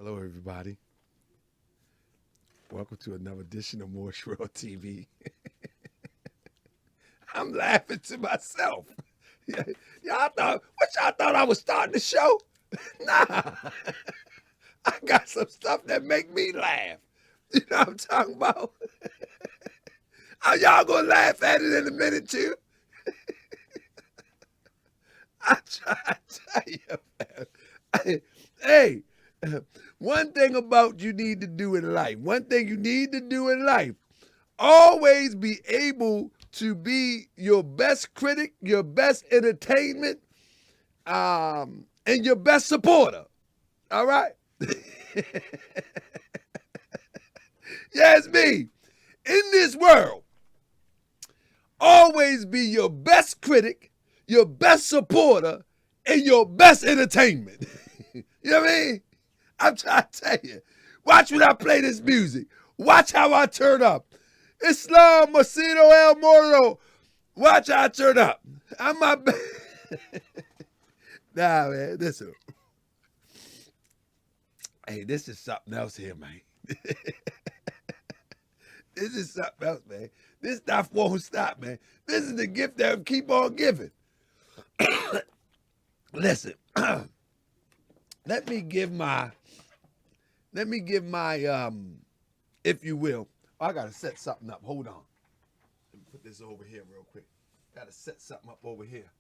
Hello, everybody. Welcome to another edition of More Shrill TV. I'm laughing to myself. Y'all thought I was starting the show? Nah, I got some stuff that make me laugh. You know what I'm talking about? Are y'all gonna laugh at it in a minute too? I try to tell you, man. Hey, one thing about you need to do in life, always be able to be your best critic, your best entertainment, and your best supporter. All right? Yeah, it's me. In this world, always be your best critic, your best supporter, and your best entertainment. You know what I mean? I'm trying to tell you. Watch when I play this music. Watch how I turn up. Islam Macedo El Moro. Watch how I turn up. I'm my best. Nah, man. Listen. Hey, this is something else here, man. This is something else, man. This stuff won't stop, man. This is the gift that will keep on giving. Listen. Let me give my, if you will. Oh, I gotta set something up. Hold on. Let me put this over here real quick. Gotta set something up over here.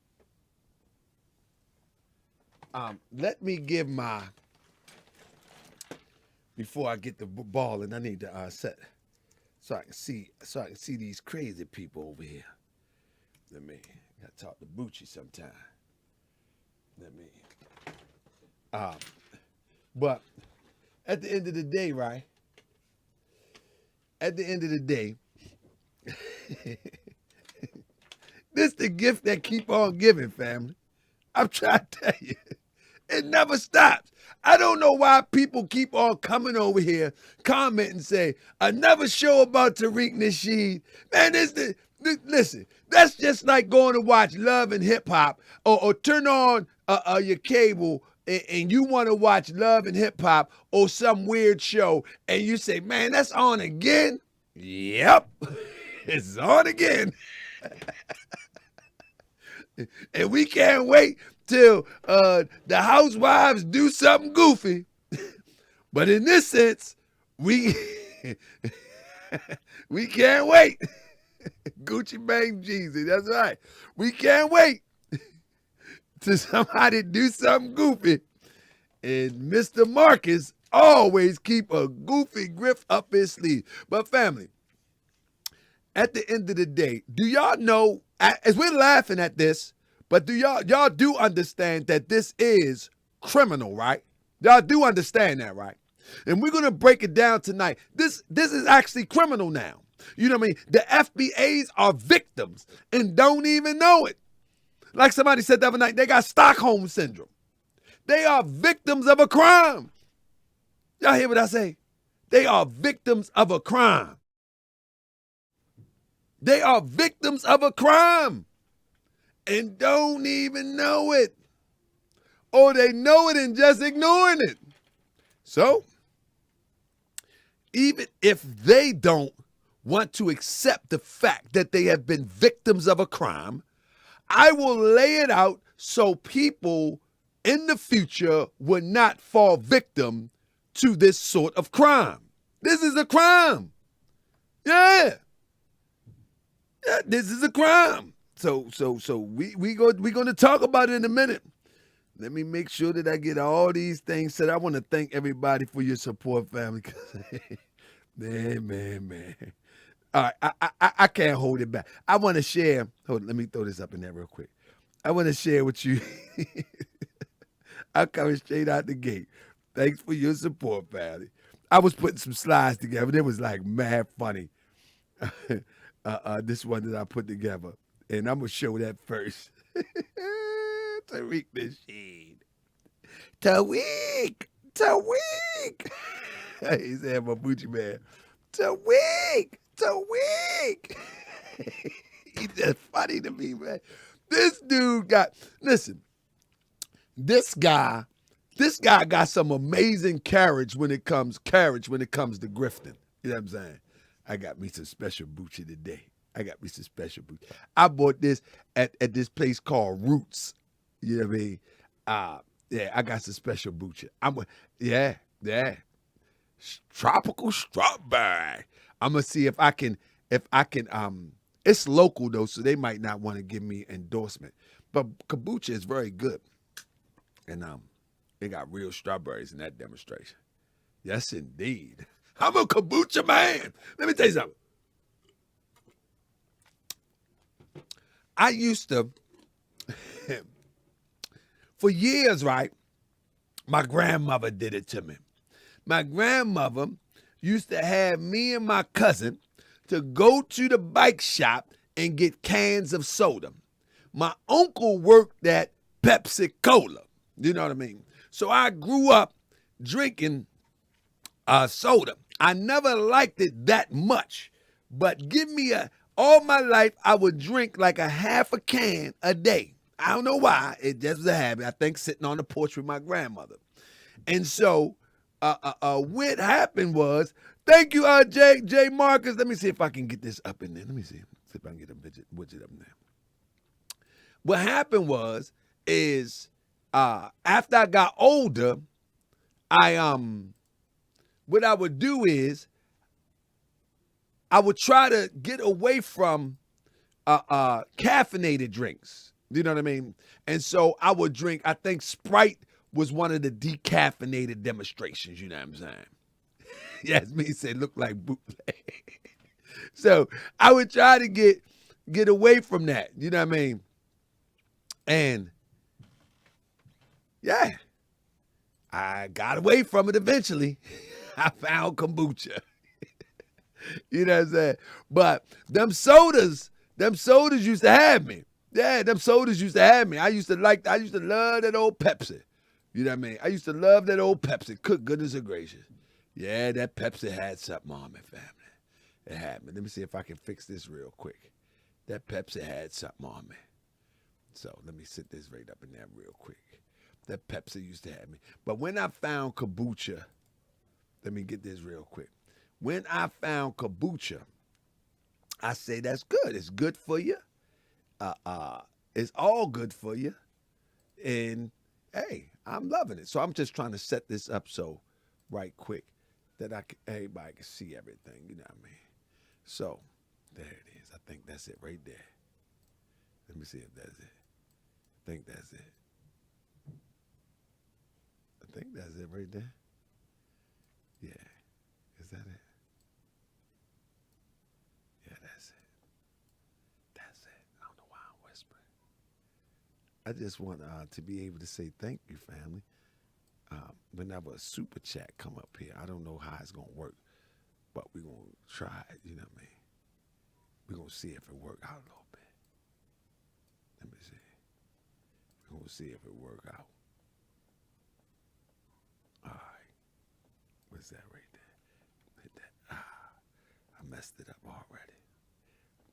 Let me give my, before I get the ball, and I need to set so I can see these crazy people over here. Let me, gotta talk to Bucci sometime. Let me, but at the end of the day, right? At the end of the day, this the gift that keep on giving, family. I'm trying to tell you. It never stops. I don't know why people keep on coming over here, comment and say, another show about Tariq Nasheed. Man, listen, that's just like going to watch Love and Hip Hop or turn on your cable and you want to watch Love and Hip Hop or some weird show and you say, man, that's on again? Yep, it's on again. And we can't wait till the housewives do something goofy. But in this sense, we can't wait. Gucci Bang Jeezy, that's right. We can't wait till somebody do something goofy. And Mr. Marcus always keep a goofy grift up his sleeve. But family, at the end of the day, do y'all know, as we're laughing at this, but do y'all do understand that this is criminal, right? Y'all do understand that, right? And we're gonna break it down tonight. This is actually criminal now. You know what I mean? The FBAs are victims and don't even know it. Like somebody said the other night, they got Stockholm syndrome. They are victims of a crime. Y'all hear what I say? They are victims of a crime. They are victims of a crime and don't even know it. Or they know it and just ignoring it. So, even if they don't want to accept the fact that they have been victims of a crime, I will lay it out so people in the future will not fall victim to this sort of crime. This is a crime. Yeah. Yeah, this is a crime. So we're going to talk about it in a minute. Let me make sure that I get all these things said. I want to thank everybody for your support, family. Man. All right, I can't hold it back. I want to share. Hold on, let me throw this up in there real quick. I want to share with you. I'm coming straight out the gate. Thanks for your support, family. I was putting some slides together. It was like mad funny. This one that I put together. And I'm going to show that first. Tariq Nasheed. Tariq. He said, my Bucci man. Tariq. He's just funny to me, man. This dude listen, this guy This guy got some amazing carriage when it comes to grifting. You know what I'm saying? I got me some special Bucci today. I bought this at this place called Roots. You know what I mean? Yeah, I got some special Bucci. Yeah. Tropical strawberry. I'm gonna see if I can. It's local though, so they might not want to give me endorsement. But kombucha is very good, and they got real strawberries in that demonstration. Yes, indeed. I'm a kombucha man. Let me tell you something. I used to, for years, right? My grandmother did it to me. My grandmother used to have me and my cousin to go to the bike shop and get cans of soda. My uncle worked at Pepsi Cola. You know what I mean? So I grew up drinking soda. I never liked it that much, but all my life I would drink like a half a can a day. I don't know why. It just was a habit. I think sitting on the porch with my grandmother. And so what happened was, thank you, J Marcus. Let me see if I can get this up in there. Let me see if I can get a widget up in there. What happened is after I got older, what I would do is I would try to get away from caffeinated drinks. You know what I mean? And so I would drink, I think Sprite was one of the decaffeinated demonstrations, you know what I'm saying? Yes, me said look like bootleg. So I would try to get away from that, you know what I mean? And yeah, I got away from it eventually. I found kombucha. You know what I'm saying? But them sodas used to have me. Yeah, them sodas used to have me. I used to love that old Pepsi. You know what I mean? I used to love that old Pepsi. Good goodness gracious. Yeah, that Pepsi had something on me, family. It had me. Let me see if I can fix this real quick. That Pepsi had something on me. So let me sit this right up in there real quick. That Pepsi used to have me. But when I found kombucha, let me get this real quick. When I found kombucha, I say that's good. It's good for you. It's all good for you. And hey, I'm loving it. So I'm just trying to set this up so right quick that everybody can see everything. You know what I mean? So there it is. I think that's it right there. Let me see if that's it. I think that's it. I think that's it right there. Yeah. Is that it? Yeah, that's it. That's it. I don't know why I'm whispering. I just want to be able to say thank you, family. Whenever a super chat come up here, I don't know how it's going to work, but we're going to try it, you know what I mean? We're going to see if it work out a little bit. Let me see. We're going to see if it work out. All right. What's that right there? Hit that. I messed it up already.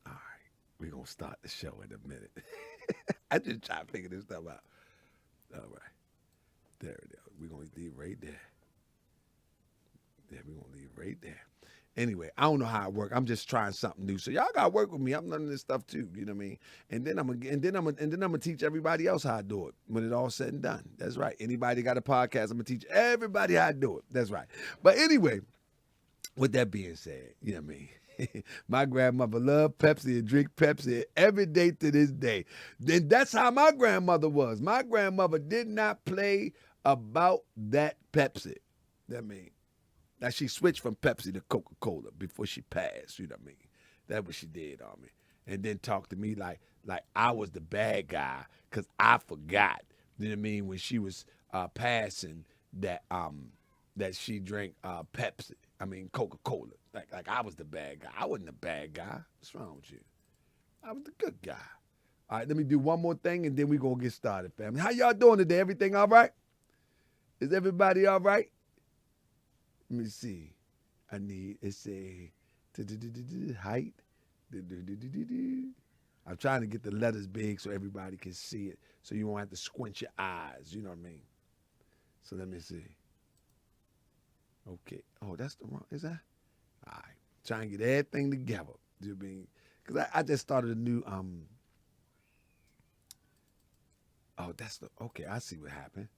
All right. We're going to start the show in a minute. I just try to figure this stuff out. All right. There it is. We're going to leave right there. Yeah, we're going to leave right there. Anyway, I don't know how it works. I'm just trying something new. So y'all got to work with me. I'm learning this stuff too. You know what I mean? And then I'm gonna teach everybody else how to do it when it all said and done. That's right. Anybody got a podcast, I'm gonna teach everybody how to do it. That's right. But anyway, with that being said, you know what I mean? My grandmother loved Pepsi and drink Pepsi every day to this day. Then that's how my grandmother was. My grandmother did not play about that Pepsi. I mean, now she switched from Pepsi to Coca-Cola before she passed. You know what I mean? That's what she did on me. And then talked to me like I was the bad guy because I forgot. You know what I mean? When she was passing that she drank Pepsi. I mean Coca-Cola. Like I was the bad guy. I wasn't the bad guy. What's wrong with you? I was the good guy. All right, let me do one more thing and then we're going to get started, family. How y'all doing today? Everything all right? Is everybody all right? Let me see. I need, it's a height. I'm trying to get the letters big so everybody can see it. So you won't have to squint your eyes. You know what I mean? So let me see. Okay. Oh, that's the wrong. Is that? All right. Trying to get everything together. Because I just started a new Oh, that's the okay. I see what happened.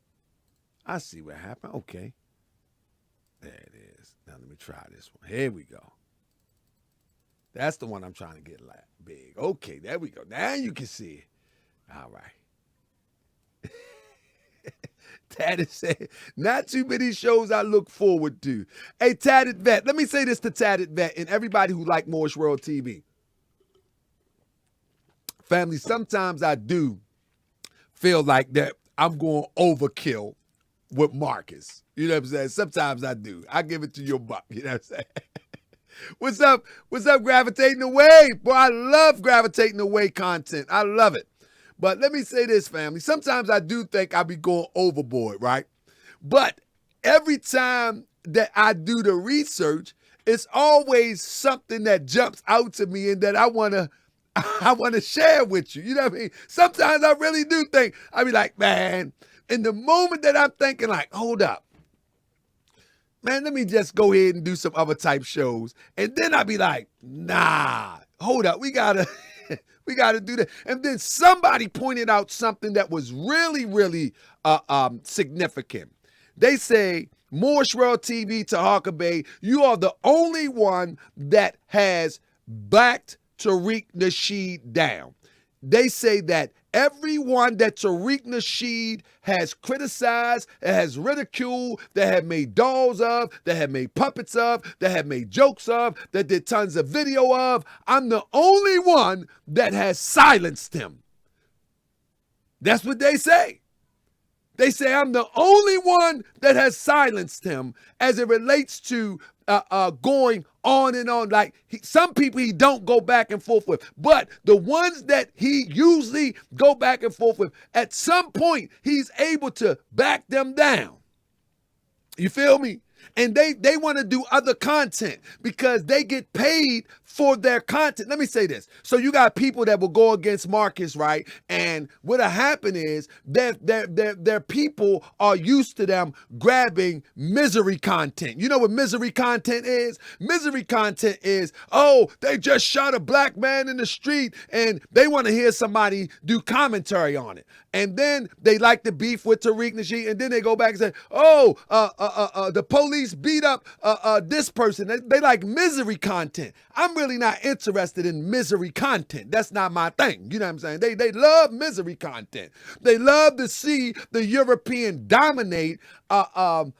I see what happened. Okay. There it is. Now let me try this one. Here we go. That's the one I'm trying to get big. Okay, there we go. Now you can see it. All right. Tatted said, not too many shows I look forward to. Hey, Tatted Vet, let me say this to Tatted Vet and everybody who like Moorish World TV. Family, sometimes I do feel like that I'm going overkill with Marcus. You know what I'm saying? Sometimes I do. I give it to your buck. You know what I'm saying? What's up? What's up, Gravitating Away? Boy, I love Gravitating Away content. I love it. But let me say this, family. Sometimes I do think I be going overboard, right? But every time that I do the research, it's always something that jumps out to me and that I want to share with you. You know what I mean? Sometimes I really do think, I be like, man, in the moment that I'm thinking like, hold up, man, let me just go ahead and do some other type shows. And then I be like, nah, hold up, we gotta do that. And then somebody pointed out something that was really, really significant. They say, Moorish World TV, Tahaka Bay, you are the only one that has backed Tariq Nasheed down. They say that everyone that Tariq Nasheed has criticized, has ridiculed, that have made dolls of, that have made puppets of, that have made jokes of, that did tons of video of, I'm the only one that has silenced him. That's what they say. They say I'm the only one that has silenced him as it relates to going on and on. Like some people he don't go back and forth with, but the ones that he usually go back and forth with, at some point he's able to back them down. You feel me? And they want to do other content because they get paid for their content. Let me say this. So you got people that will go against Marcus, right? And what'll happen is their people are used to them grabbing misery content. You know what misery content is? Misery content is, oh, they just shot a black man in the street and they want to hear somebody do commentary on it. And then they like to beef with Tariq Nasheed, and then they go back and say, oh, the police beat up this person. They like misery content. I'm really not interested in misery content. That's not my thing. You know what I'm saying? They love misery content. They love to see the European dominate one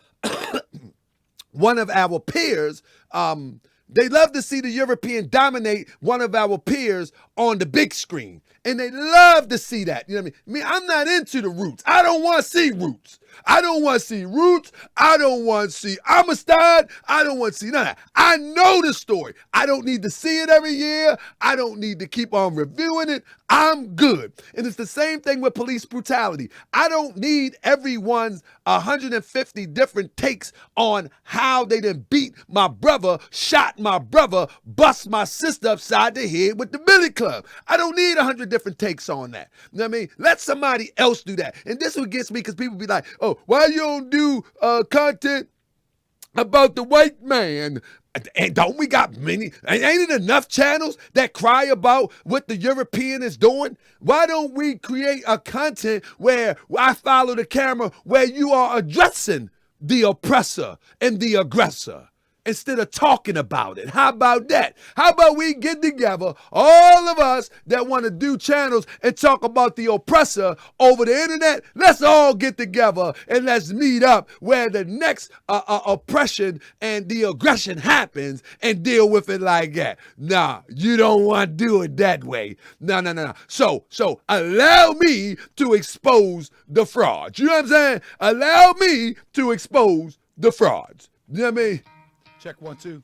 of our peers. They love to see the European dominate one of our peers on the big screen. And they love to see that. You know what I mean? I'm not into the roots. I don't want to see roots. I don't want to see roots. I don't want to see Amistad. I don't want to see none of that. I know the story. I don't need to see it every year. I don't need to keep on reviewing it. I'm good. And it's the same thing with police brutality. I don't need everyone's 150 different takes on how they done beat my brother, shot my brother, bust my sister upside the head with the billy club. I don't need 100 different takes on that. You know what I mean? Let somebody else do that. And this what gets me because people be like, oh, why you don't do content about the white man? And don't we got many? Ain't it enough channels that cry about what the European is doing? Why don't we create a content where I follow the camera where you are addressing the oppressor and the aggressor instead of talking about it? How about that? How about we get together, all of us that want to do channels and talk about the oppressor over the internet? Let's all get together and let's meet up where the next oppression and the aggression happens and deal with it like that. Nah, you don't want to do it that way. No. So allow me to expose the frauds. You know what I'm saying? Allow me to expose the frauds. You know what I mean? Check 1, 2.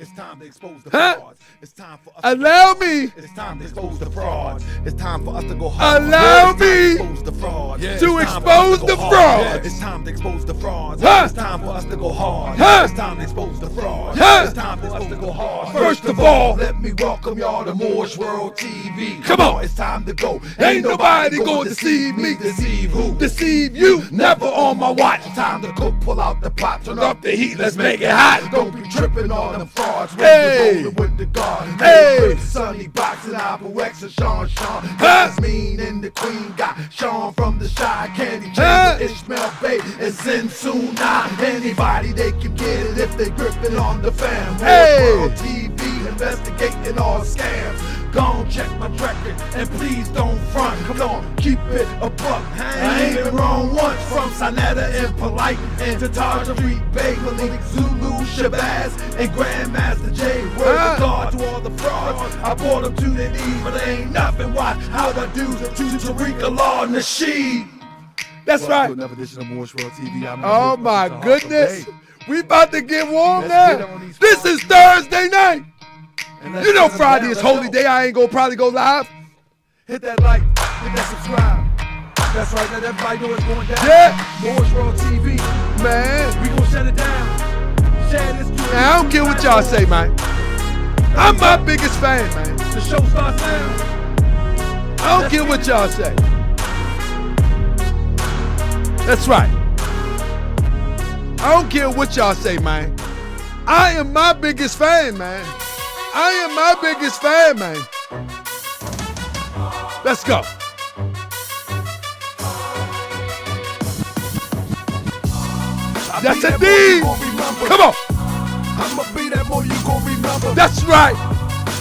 It's time to expose the Huh? frauds. It's time for us. Allow me. It's time to expose the frauds. It's time for us to go hard. Allow It's time me to expose the frauds. to It's time for us expose to the go hard. frauds. It's time to expose the frauds. Huh? It's time for us to go hard. Huh? It's time to expose the frauds. Huh? It's time for us to go hard. First of all, let me welcome y'all to Moore's World TV. Come on. It's time to go. Ain't nobody gonna deceive me. Deceive who? Deceive you. Never on my watch. Time to go pull out the pot. Turn up the heat. Let's make it hot. Don't be tripping on them frauds. When Hey. you're rolling with the guard. Hey. Sunny boxing Apple X and Sean. Huh? That's mean and the queen got Sean from the Shy Candy Huh? Chamber. Ishmael Bay and Zinsuna. Anybody they can get it if they gripping on the fam. Hey. World TV investigating all scams. Gon' check my record and please don't front. Come on, keep it a buck. I ain't been wrong once. From Sinetta and Polite and to Tarjari Bay, Malik, Zulu, Shabazz, and Grandmaster J. Word Ah. to God to all the frauds. I brought them to their knees, but they ain't nothing. Watch how the dudes to Tariq Law Nasheed. That's right. Another edition of Moore's World TV. Oh my goodness. We about to get warm Let's get now. on these This frauds. is Thursday night. And let's You know get 'em Friday down. is Let's holy go. day. I ain't gonna probably go live. Hit that like, hit that subscribe. That's right, let everybody know it's going down. Yeah. Moore's World TV. Man. We gonna shut it down. Share this to Now, I don't care what y'all say, man. I'm my biggest fan, man. The show starts now. I don't care what y'all say. That's right. I don't care what y'all say, man. I am my biggest fan, man. I am my biggest fan, man. Let's go. That's a D. Come on. I'ma be that more you gon' remember. That's right.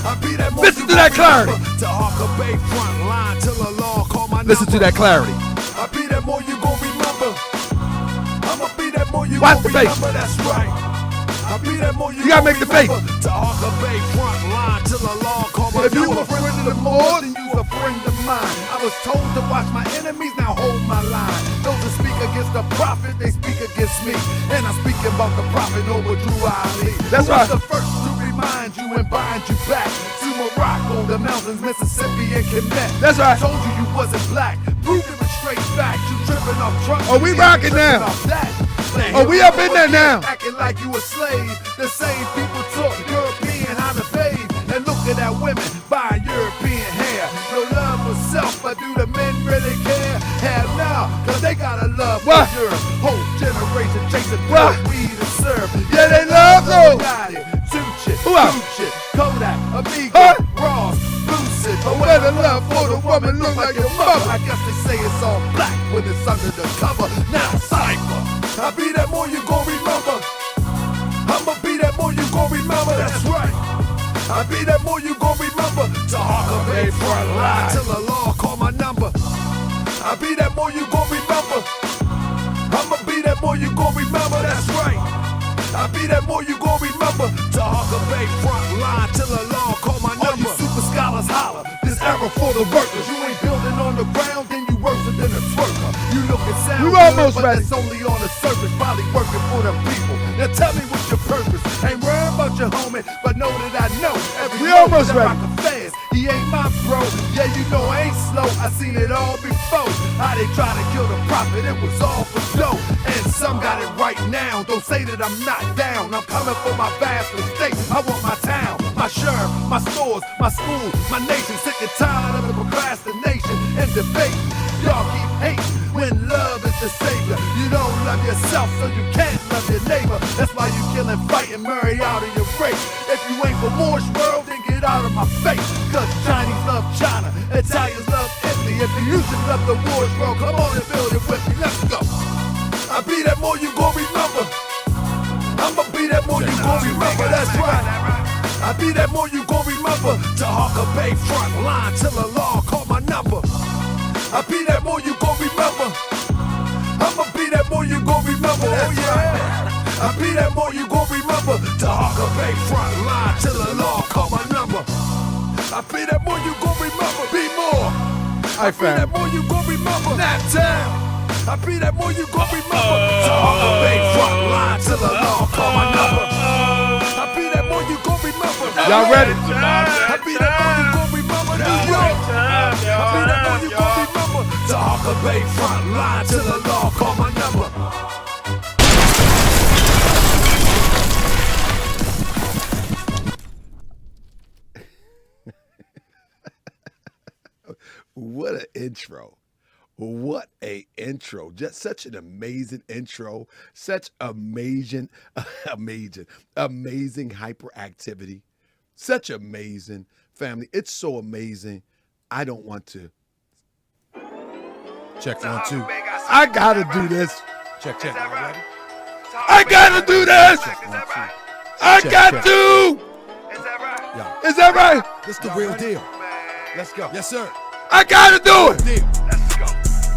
I'll be that more Listen you to that gon' remember. clarity. To Harker Bay front line till the law call my Listen to number. that clarity. I'll be that more you gon' remember. I'ma be that more you Watch gon' the face. remember. That's right. I'll be that more you gotta gon' make the face. remember. To Harker Bay front line till the law call my If you number. a friend of the Lord, then you's a friend of mine. I was told to watch my enemies, now hold my line. Those that speak against the prophet, they speak against me. And I'm speaking about the prophet over Drew Ali. That's Who right. was the first to remind you and bind you back to Morocco, the mountains, Mississippi, and Quebec. That's right. Told you you wasn't black, proved it with straight facts. You tripping off trucks. Oh, we rocking now. Oh, we up in there now. Acting like you a slave. The same people taught European how to bathe. And looking at women buying European hair. No love for self, but do the men really care? Hell no, cause they got a love for What? Europe. Whole generation chasing What? blood, weed and syrup. Yeah, they love those. Tucci, Who else? Gucci, Kodak, Amigo, Huh? Ross, Lucid. But Where the love for the woman look like your mother. I guess they say it's all black when it's under the cover. Now cypher, I'll be that more you gon' remember. I'ma be that more you gon' remember. That's right. I'll be that more you gon' remember. To Harker Bay front line till the law call my number. I'll be that more you gon' remember. I'ma be that more you gon' remember. That's right. I'll be that more you gon' remember. To Harker Bay front line till the law call my number. All you super scholars holler. This era for the workers. You ain't building on the ground, then you worse than a twerker. You look and sound You good, almost but ready. it's only on the surface, probably working for the people. Now tell me what's your purpose. Ain't worried about your homie, but know that I know every We moment almost that ready. rock a fast. He ain't my bro. Yeah, you know I ain't slow. I seen it all before. How they try to kill the prophet, it was all for dough. And some got it right now. Don't say that I'm not down. I'm coming for my vast estate. I want my town, my sheriff, my stores, my school, my nation. Sick and tired of the procrastination and debate. Y'all keep hating when love is the savior. You don't love yourself, so you can't love your neighbor. That's why you kill and fight and marry out of your race. If you ain't for Moore's World, then get out of my face. Cause Chinese love China, Italians love Italy. If you used to love the Moore's World, come on and build it with me. Let's go. I'll be that more you gon' remember. I'ma be that more you gon' remember. That's right. I'll be that more you gon' remember. To Harker Bay front line till the law call my number. I'll be that more you gon' remember. I'ma be that more you gon' remember. Oh yeah. I'll be that more you gon' remember. To Harker Bay front line till the law call my number. I'll be that more you gon' remember. Be more. Hi, I'll be that fam. more you gon' remember. That town. I'll be that more you gon' remember. To Harker Bay front line till the law call my number. I'll be that more one you gon' remember. Y'all ready? I be that one you gon' remember. New York. I be that one you gon' remember. To Harker Bay front line till the law call my number. What an intro. What a intro. Just such an amazing intro. Such amazing hyperactivity. Such amazing family. It's so amazing. I don't want to. Check 1, 2. I gotta do this. Check. Ready? I gotta do this. I got to. Yeah. Is that right? This the real deal. Let's go. Yes, sir. I gotta do it. Deal. Let's go.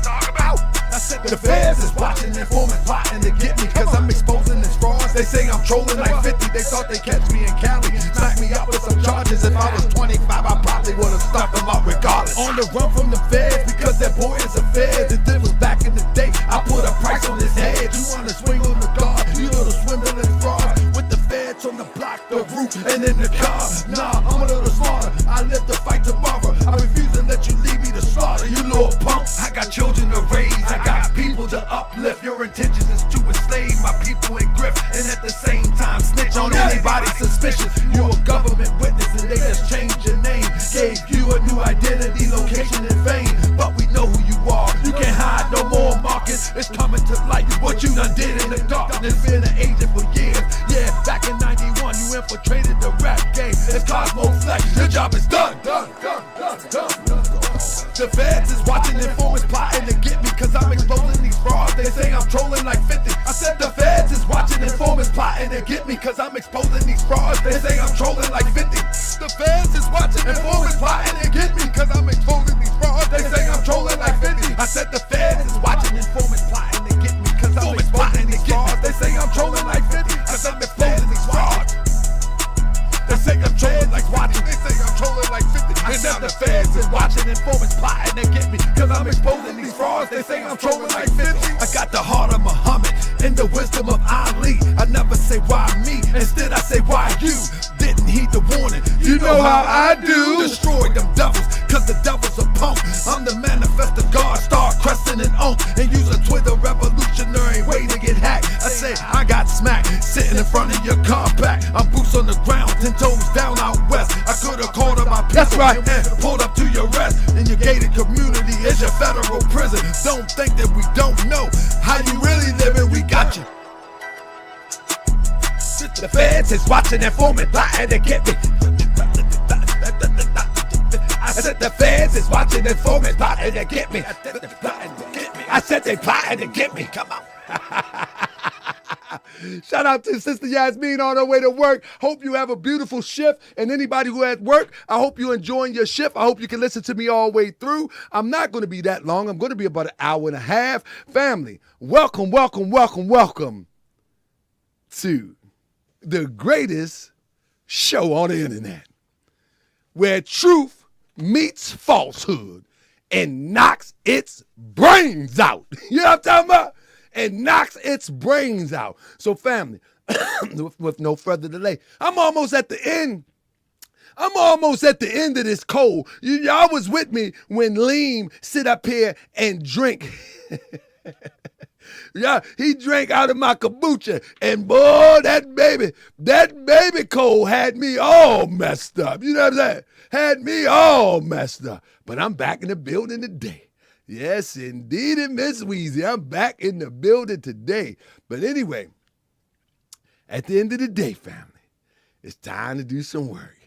Talk about. I said the feds is watching, informing, plotting to get me, cause I'm exposing this frauds. They say I'm trolling like 50. They thought they catch me in Cali, smack me up with some charges. If I was 25, I probably would've stuck them up regardless. On the run from the feds, because that boy is a fed. And this was back in the day. I put a price on his head. You wanna swing on the guard, you little swindling frauds. With the feds on the block, the roof, and in the car. Nah, I'm a little smarter. I live to fight tomorrow. I refuse to let you leave me to slaughter, you little punk. I got children to raise, I got people to uplift. Your intentions is to enslave my people in grift, and at the same time snitch on anybody suspicious. You're a government witness and they just changed your name. Gave you a new identity, location, and fame. But we know who you are, you can't hide no more, Marcus. It's coming to light what you done did in the darkness. Been an agent for years, yeah, back in 91 you infiltrated the rap game. It's Cosmo Flex, your job is done. The feds is watching, informants plotting to get me, cause I'm exposing these frauds. They say I'm trolling like 50. I said the feds is watching, informants plotting to get me, cause I'm exposing these frauds. They say I'm trolling like 50. The feds is watching, informants plotting to get me, cause I'm exposing these frauds. They say I'm trolling like 50. I said the feds is watching, informants plotting to get me, cause I'm exposing these frauds. They say I'm trolling like 50. I said the feds is watching. They say I'm trolling like watching. They say I'm trolling like 50. And now the feds is watching, informants plotting to get me, cause I'm exposing these frauds. They say I'm trolling like 50. I got the heart of Muhammad and the wisdom of Ali. I never say why me, instead I say why you. Didn't heed the warning. You know how I do. Destroy them devils, cause the devil's a punk. I'm the manifest of God, start cresting and unk, and use a Twitter revolutionary way to get hacked. I say I got smacked, sitting in front of your compact. I'm boots on the ground, 10 toes down out west. I could've called up my people. That's right. And pulled up to your rest. In your gated community is your federal prison. Don't think that we don't know how you really living. We got you. The feds is watching, informing, plotting to get me. I said the feds is watching, informing, plotting to get me. I said they plotting to get me. Come on. Shout out to Sister Yasmin on her way to work. Hope you have a beautiful shift. And anybody who at work, I hope you're enjoying your shift. I hope you can listen to me all the way through. I'm not going to be that long. I'm going to be about an hour and a half. Family, welcome to the greatest show on the internet, where truth meets falsehood and knocks its brains out. You know what I'm talking about? And knocks its brains out. So family, with no further delay, I'm almost at the end. of this cold. Y'all was with me when Leem sit up here and drink. Yeah, he drank out of my kombucha, and boy, that baby cold had me all messed up. You know what I'm saying? Had me all messed up. But I'm back in the building today. Yes, indeed, Miss Weezy. I'm back in the building today. But anyway, at the end of the day, family, it's time to do some work.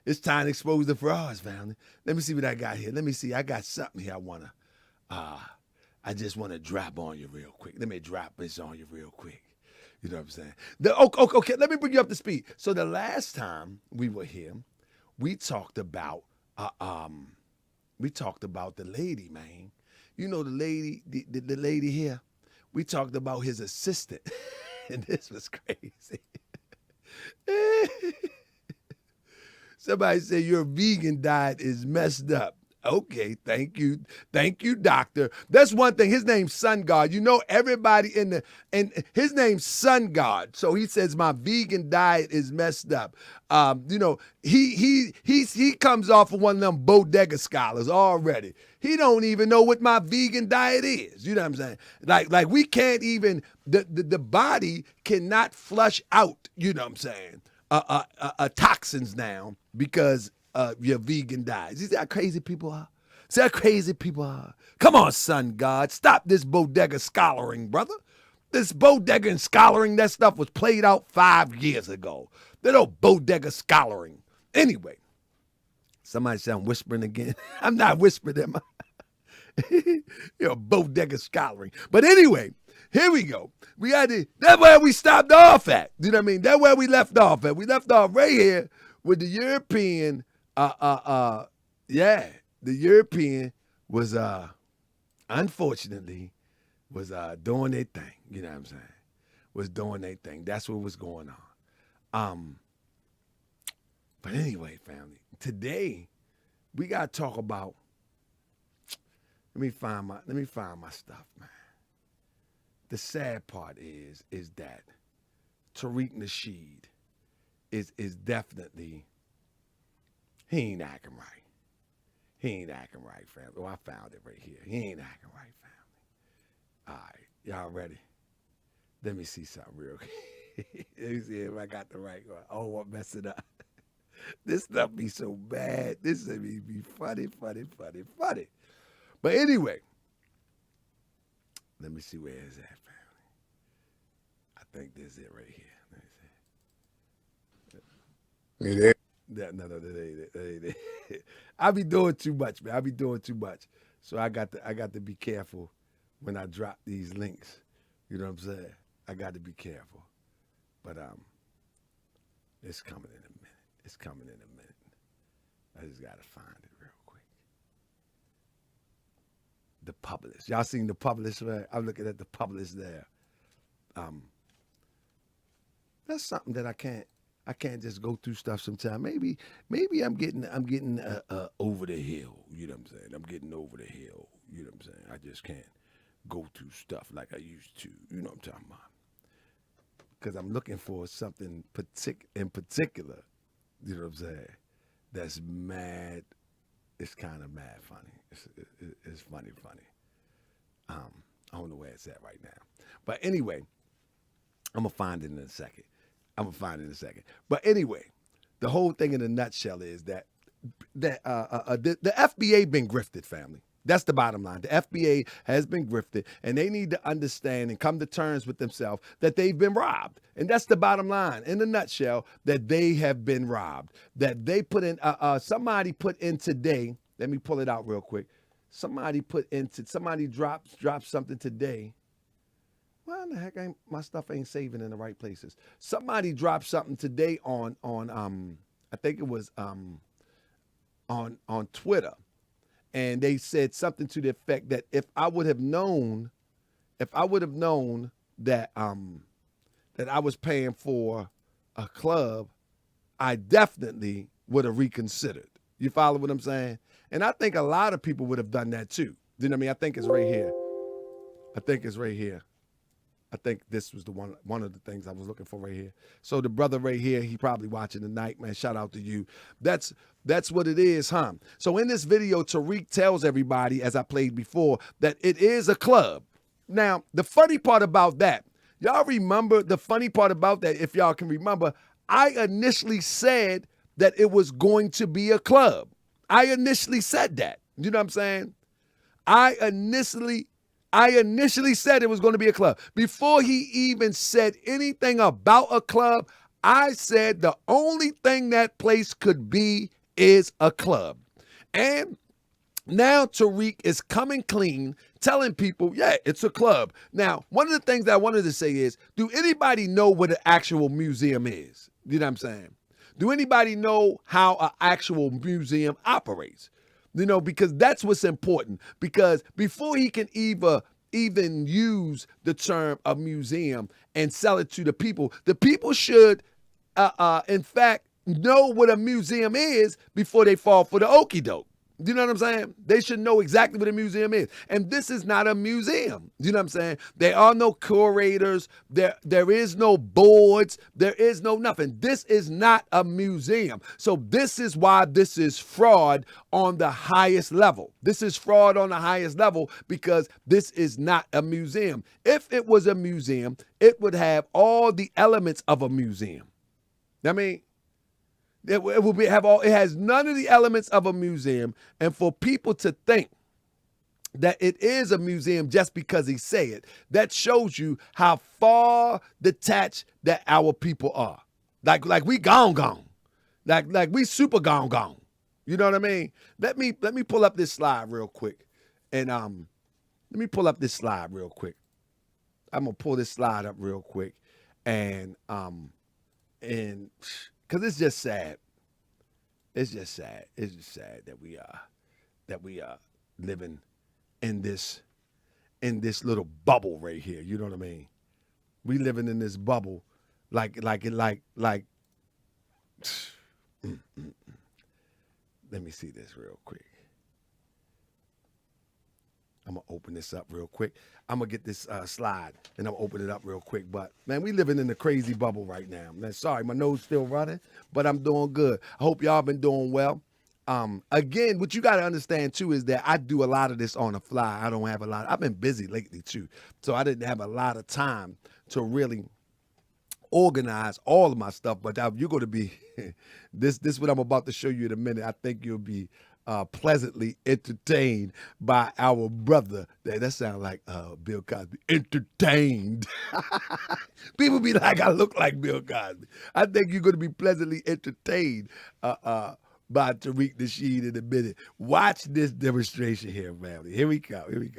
It's time to expose the frauds, family. Let me see what I got here. Let me see. I got something here I just want to drop on you real quick. Let me drop this on you real quick. You know what I'm saying? Okay, let me bring you up to speed. So the last time we were here, we talked about the lady, man. You know the lady, the lady here. We talked about his assistant, and this was crazy. Somebody said your vegan diet is messed up. Okay, thank you, doctor. That's one thing. His name's Sun God. You know, everybody and his name's Sun God. So he says my vegan diet is messed up. You know, he comes off of one of them bodega scholars already. He don't even know what my vegan diet is. You know what I'm saying? Like we can't even the body cannot flush out. You know what I'm saying? Toxins now because your vegan diet. See how crazy people are? See how crazy people are? Come on, Sun God. Stop this bodega scholaring, brother. This bodega and scholaring, that stuff was played out 5 years ago. That old bodega scholaring. Anyway, somebody said I'm whispering again. I'm not whispering, am I? You're bodega scholaring. But anyway, here we go. We had that's where we stopped off at. You know what I mean? That's where we left off at. We left off right here with the European the European was unfortunately was doing their thing. You know what I'm saying? Was doing their thing. That's what was going on. But anyway, family, today we gotta talk about. Let me find my stuff, man. The sad part is that Tariq Nasheed is definitely. He ain't acting right. He ain't acting right, family. Oh, I found it right here. He ain't acting right, family. All right, y'all ready? Let me see something real quick. Let me see if I got the right one. Oh, I'm messing up. This stuff be so bad. This be funny. But anyway, let me see where it's at, family. I think this is it right here. Let me see. No, that ain't it. I be doing too much, man. I be doing too much. So I got to be careful when I drop these links. You know what I'm saying? I got to be careful. But it's coming in a minute. I just got to find it real quick. The publish. Y'all seen the publish, man? I'm looking at the publish there. That's something that I can't just go through stuff sometimes. Maybe I'm getting over the hill. You know what I'm saying? I'm getting over the hill. You know what I'm saying? I just can't go through stuff like I used to. You know what I'm talking about? Because I'm looking for something in particular. You know what I'm saying? That's mad. It's kind of mad funny. It's funny. I don't know where it's at right now. But anyway, I'm going to find it in a second. But anyway, the whole thing in a nutshell is that the FBA been grifted, family. That's the bottom line. The FBA has been grifted, and they need to understand and come to terms with themselves that they've been robbed. And that's the bottom line in a nutshell, that they have been robbed. That they put in, somebody put in today, let me pull it out real quick. Somebody dropped something today. Well, the heck, my stuff ain't saving in the right places. Somebody dropped something today on I think it was on Twitter, and they said something to the effect that if I would have known that that I was paying for a club, I definitely would have reconsidered. You follow what I'm saying? And I think a lot of people would have done that too. You know what I mean? I think it's right here. I think this was the one of the things I was looking for right here. So the brother right here, he probably watching tonight, man. Shout out to you. That's what it is, huh? So in this video, Tariq tells everybody, as I played before, that it is a club. Now, the funny part about that, y'all remember the funny part about that, if y'all can remember, I initially said that it was going to be a club. I initially said that. You know what I'm saying? I initially said it was going to be a club. Before he even said anything about a club, I said the only thing that place could be is a club. And now Tariq is coming clean, telling people, yeah, it's a club. Now, one of the things that I wanted to say is, do anybody know what an actual museum is? You know what I'm saying? Do anybody know how an actual museum operates? You know, because that's what's important. Because before he can even use the term a museum and sell it to the people should, in fact, know what a museum is before they fall for the okie doke. Do you know what I'm saying? They should know exactly what a museum is. And this is not a museum. Do you know what I'm saying? There are no curators. There is no boards. There is no nothing. This is not a museum. So this is why this is fraud on the highest level. This is fraud on the highest level because this is not a museum. If it was a museum, it would have all the elements of a museum. I mean, it will be it has none of the elements of a museum, and for people to think that it is a museum just because he say it, that shows you how far detached that our people are. Like we gone. Like we super gone. You know what I mean? Let me pull up this slide real quick, and let me pull up this slide real quick. I'm gonna pull this slide up real quick, and because it's just sad. It's just sad. It's just sad that we are living in this little bubble right here. You know what I mean? We living in this bubble, like. Let me see this real quick. I'm gonna open this up real quick. I'm gonna get this slide and I'm gonna open it up real quick. But man, we living in a crazy bubble right now. Man, sorry, my nose still running, but I'm doing good. I hope y'all been doing well. Again, what you gotta understand too is that I do a lot of this on the fly. I don't have a lot. I've been busy lately too, so I didn't have a lot of time to really organize all of my stuff. But you're gonna be this what I'm about to show you in a minute. I think you'll be pleasantly entertained by our brother. That sounds like Bill Cosby. Entertained. People be like, I look like Bill Cosby. I think you're going to be pleasantly entertained by Tariq Nasheed in a minute. Watch this demonstration here, family. Here we go. And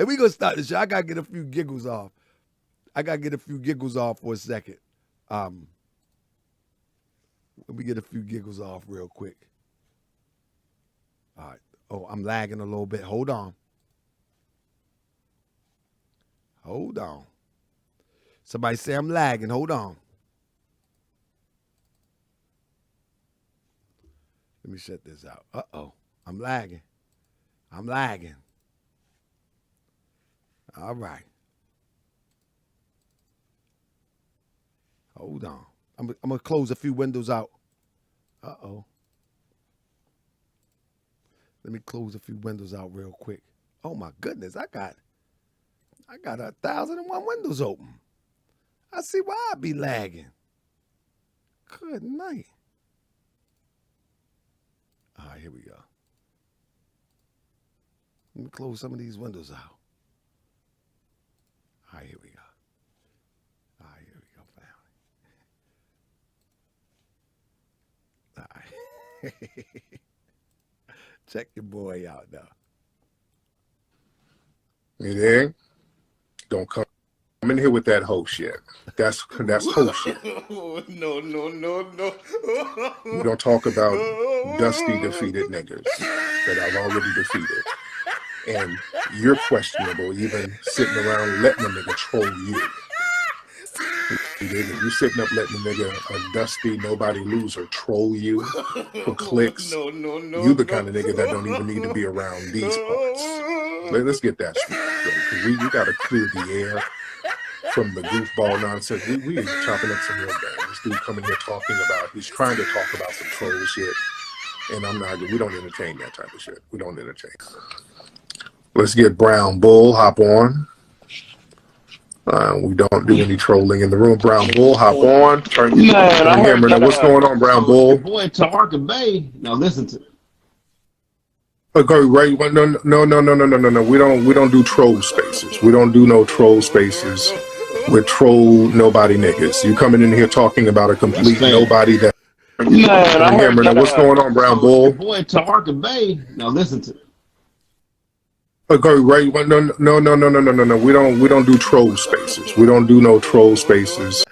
we're going to start the show. I got to get a few giggles off. For a second. Let me get a few giggles off real quick. All right. Oh, I'm lagging a little bit. Hold on. Somebody say I'm lagging. Hold on. Let me shut this out. Uh-oh. I'm lagging. All right. Hold on. I'm going to close a few windows out. Uh-oh. Let me close a few windows out real quick. Oh my goodness, I got 1,001 windows open. I see why I be lagging. Good night. All right, here we go. Let me close some of these windows out. All right, here we go. Family. All right. Check your boy out now. You there? Don't come in here with that hoe shit. That's hoe shit. No. We don't talk about dusty defeated niggas that I've already defeated. And you're questionable even sitting around letting a nigga troll you. You sitting up letting a nigga, a dusty, nobody loser troll you for clicks. No. You the kind of nigga that don't even need to be around these parts. Let's get that straight. We got to clear the air from the goofball nonsense. We are chopping up some real game. This dude coming here he's trying to talk about some troll shit. And we don't entertain that type of shit. We don't entertain. Let's get Brown Bull, hop on. We don't do any trolling in the room. Brown Bull, hop on. Turn the camera. Now, what's going on, Brown Bull? Your boy Tarka Bay. Now listen to. Okay, right? No. We don't do troll spaces. We don't do no troll spaces with troll nobody niggas. You coming in here talking about a complete nobody that. Turn the camera. Now, what's going on, Brown Bull? Your boy Tarka Bay. Now listen to. Okay, right? No. We don't do troll spaces. We don't do no troll spaces.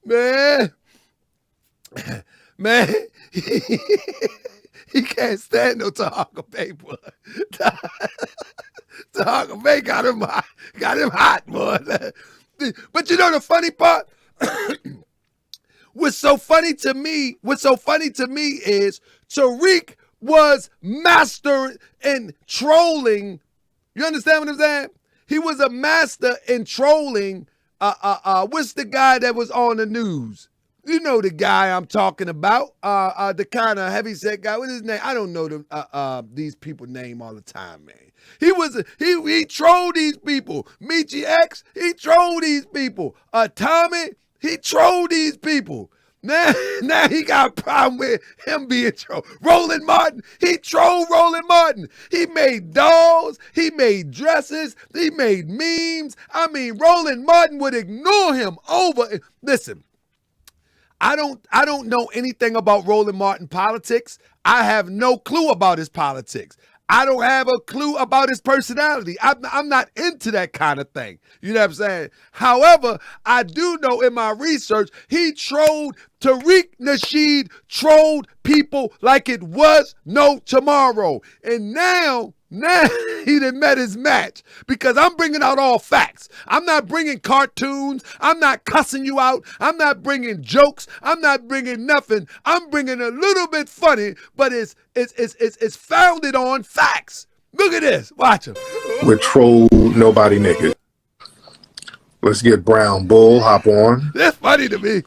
No. Man, he can't stand no Tarka Bay, boy. Tarka Bay got him hot, boy. But you know the funny part? What's so funny to me is Tariq was master in trolling. You understand what I'm saying? He was a master in trolling. What's the guy that was on the news? You know the guy I'm talking about. The kind of heavyset guy. What's his name? I don't know these people's name all the time, man. He trolled these people. Michi X, he trolled these people. Tommy, he trolled these people. Now he got a problem with him being trolled. Roland Martin, he trolled Roland Martin. He made dolls, he made dresses, he made memes. I mean, Roland Martin would ignore him over. Listen, I don't know anything about Roland Martin politics. I have no clue about his politics. I don't have a clue about his personality. I'm not into that kind of thing. You know what I'm saying? However, I do know in my research, he trolled, Tariq Nasheed trolled people like it was no tomorrow. And now he done met his match because I'm bringing out all facts. I'm not bringing cartoons. I'm not cussing you out. I'm not bringing jokes. I'm not bringing nothing. I'm bringing a little bit funny, but it's founded on facts. Look at this. Watch him. With troll nobody niggas. Let's get Brown Bull, hop on. That's funny to me.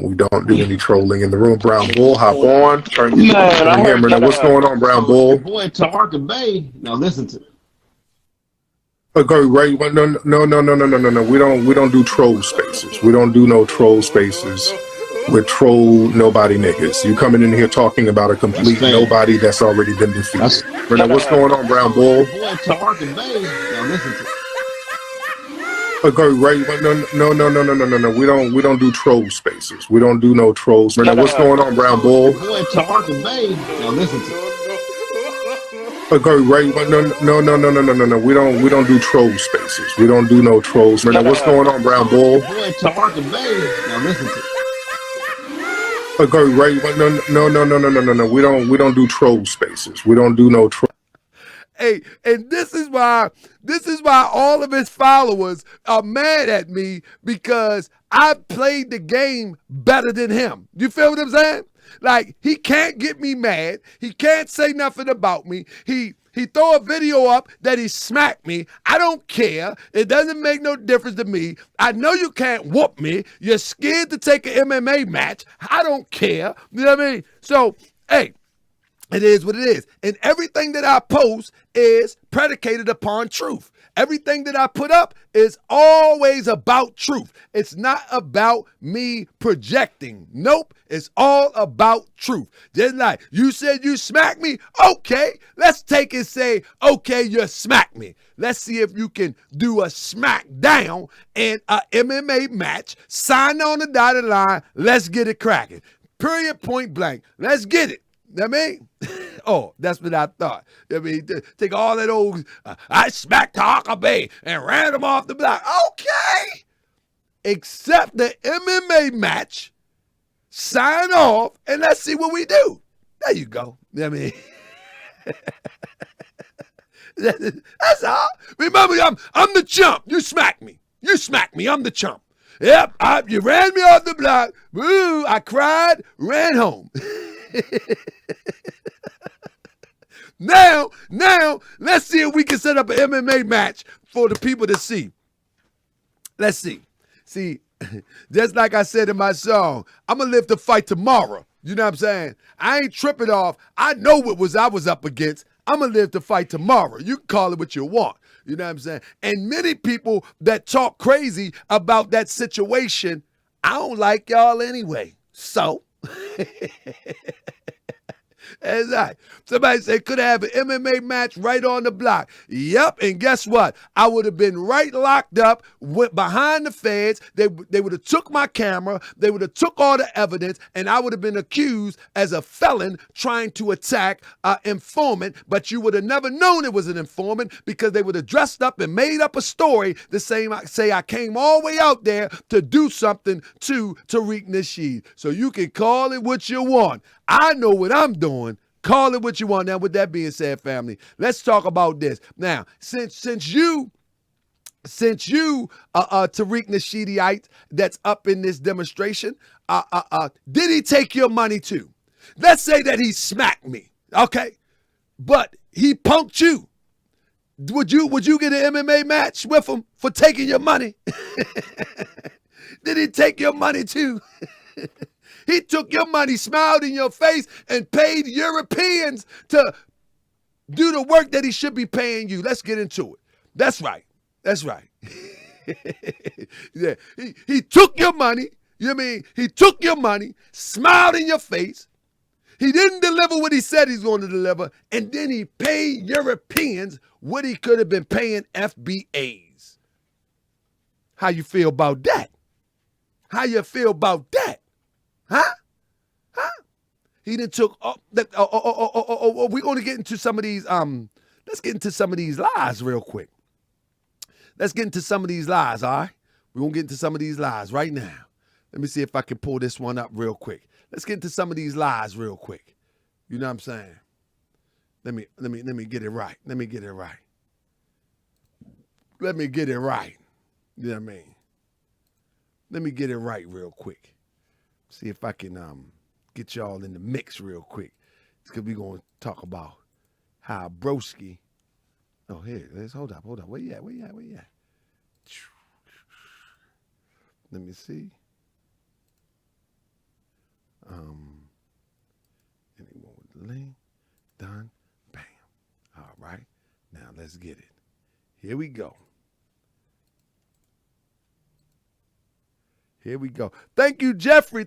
We don't do any trolling in the room. Brown Bull, hop on. Turn Man, the I heard camera. Now, what's going on, Brown Bull? Your boy Tarka Bay. Now listen to. Okay, right? No. We don't do troll spaces. We don't do no troll spaces with troll nobody niggas. You coming in here talking about a complete nobody that's already been defeated. Now, what's going on, Brown Bull? Your boy Tarka Bay. Now listen to. Okay, right? No. We don't do troll spaces. We don't do no trolls. Now, what's going on, Brown Bull? Your boy Tarka Bay. Now listen to. Okay, right? No. We don't do troll spaces. We don't do no trolls. Now, what's going on, Brown Bull? Your boy Tarka Bay. Now listen to. Okay, right? No. We don't do troll spaces. We don't do no troll. Hey, and this is why all of his followers are mad at me because I played the game better than him. You feel what I'm saying? Like, he can't get me mad. He can't say nothing about me. He throw a video up that he smacked me. I don't care. It doesn't make no difference to me. I know you can't whoop me. You're scared to take an MMA match. I don't care. You know what I mean? So, hey, it is what it is. And everything that I post is predicated upon truth. Everything that I put up is always about truth. It's not about me projecting. Nope. It's all about truth. Just like you said you smacked me. Okay. Let's take and say, okay, you smacked me. Let's see if you can do a smack down in a MMA match. Sign on the dotted line. Let's get it cracking. Period, point blank. Let's get it. I mean, oh, that's what I thought. I mean, take all that old, I smacked Tarka Bay and ran him off the block. Okay. Except the MMA match, sign off, and let's see what we do. There you go. I mean, that's all. Remember, I'm the chump. You smack me. I'm the chump. Yep, you ran me off the block. Woo, I cried, ran home. Now, let's see if we can set up an MMA match for the people to see. Let's see. See, just like I said in my song, I'm going to live to fight tomorrow. You know what I'm saying? I ain't tripping off. I know what I was up against. I'm going to live to fight tomorrow. You can call it what you want. You know what I'm saying? And many people that talk crazy about that situation, I don't like y'all anyway. So, that's right. Somebody said, could I have an MMA match right on the block? Yep, and guess what? I would have been right locked up, went behind the feds. They would have took my camera. They would have took all the evidence, and I would have been accused as a felon trying to attack an informant, but you would have never known it was an informant because they would have dressed up and made up a story the same, say I came all the way out there to do something to Tariq Nasheed. So you can call it what you want. I know what I'm doing. Call it what you want. Now, with that being said, family, let's talk about this. Now, since you since you, Tariq Nasheediite, that's up in this demonstration, did he take your money too? Let's say that he smacked me, okay? But he punked you. Would you get an MMA match with him for taking your money? Did he take your money too? He took your money, smiled in your face, and paid Europeans to do the work that he should be paying you. Let's get into it. That's right. That's right. Yeah. He took your money. You know what I mean? He took your money, smiled in your face. He didn't deliver what he said he's going to deliver, and then he paid Europeans what he could have been paying FBAs. How you feel about that? How you feel about that? Huh? He done took. We're going to get into some of these. Let's get into some of these lies real quick. Let's get into some of these lies. All right, we're gonna get into some of these lies right now. Let me see if I can pull this one up real quick. Let's get into some of these lies real quick. You know what I'm saying? Let me get it right. Let me get it right. Let me get it right. You know what I mean? Let me get it right real quick. See if I can get y'all in the mix real quick. It's because we're going to talk about how Broski. Oh, here. Let's hold up. Where you at? Let me see. Anyone with the link? Done. Bam. All right. Now let's get it. Here we go. Here we go. Thank you, Jeffrey.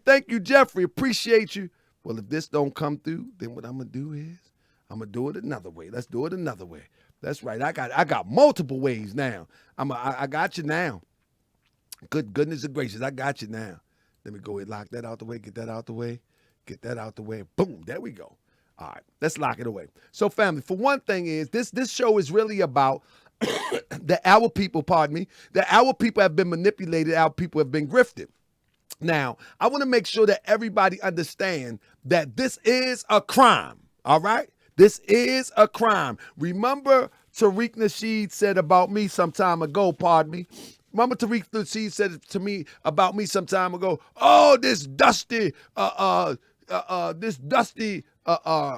Appreciate you. Well, if this don't come through, then what I'm going to do is I'm going to do it another way. Let's do it another way. That's right. I got multiple ways now. I got you now. Goodness gracious, I got you now. Let me go ahead, lock that out the way, get that out the way. Boom, there we go. All right, let's lock it away. So, family, for one thing is this show is really about that our people have been manipulated, our people have been grifted. Now, I want to make sure that everybody understand that this is a crime, all right? This is a crime. Remember Tariq Nasheed said about me some time ago, Remember Tariq Nasheed said to me about me some time ago, oh, this Dusty,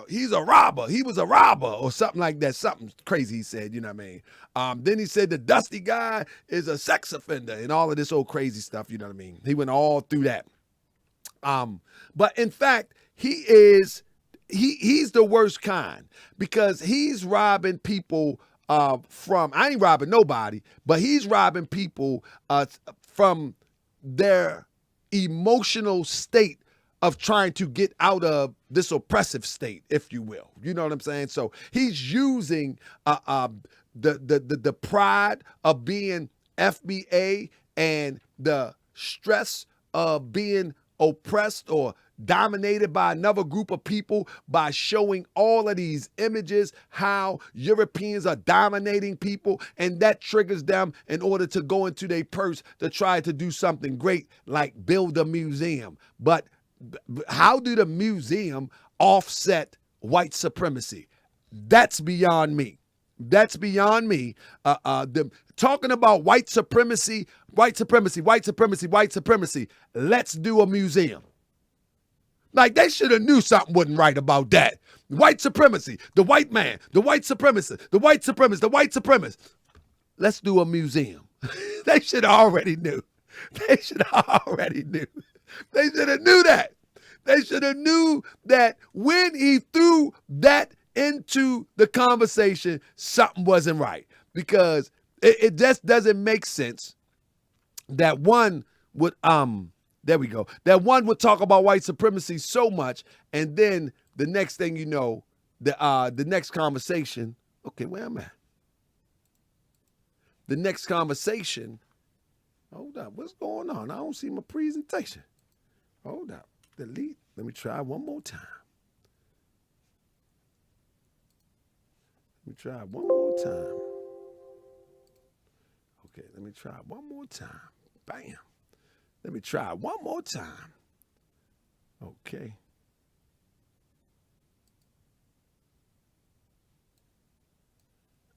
he's a robber. He was a robber or something like that. Something crazy he said, you know what I mean? Then he said the Dusty guy is a sex offender and all of this old crazy stuff, you know what I mean? He went all through that. But in fact, he's the worst kind because he's robbing people I ain't robbing nobody, but he's robbing people from their emotional state of trying to get out of this oppressive state, if you will. You know what I'm saying? So he's using the pride of being FBA and the stress of being oppressed or dominated by another group of people by showing all of these images, how Europeans are dominating people, and that triggers them in order to go into their purse to try to do something great like build a museum. But how do the museum offset white supremacy? That's beyond me. That's beyond me. Talking about white supremacy. Let's do a museum. Like, they should have knew something wasn't right about that. White supremacy, the white man, the white supremacist, the white supremacist. Let's do a museum. They should have already knew. They should have knew that. They should have knew that when he threw that into the conversation, something wasn't right. Because it just doesn't make sense that one would there we go. That one would talk about white supremacy so much, and then the next thing you know, the next conversation. Okay, where am I? The next conversation. Hold up, what's going on? I don't see my presentation. Hold up, delete. Let me try one more time. Okay, let me try one more time. Bam. Let me try one more time. Okay.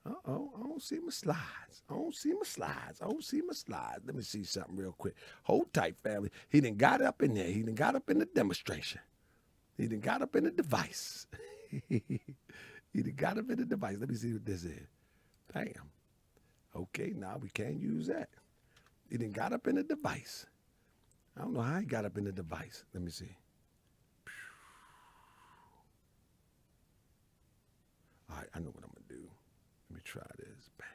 Uh-oh, I don't see my slides. I don't see my slides. I don't see my slides. Let me see something real quick. Hold tight, family. He done got up in there. He done got up in the demonstration. He done got up in the device. He done got up in the device. Let me see what this is. Bam. Okay, now we can't use that. He done got up in the device. I don't know how he got up in the device. Let me see. All right, I know what I'm going to do. Let me try this. Bam.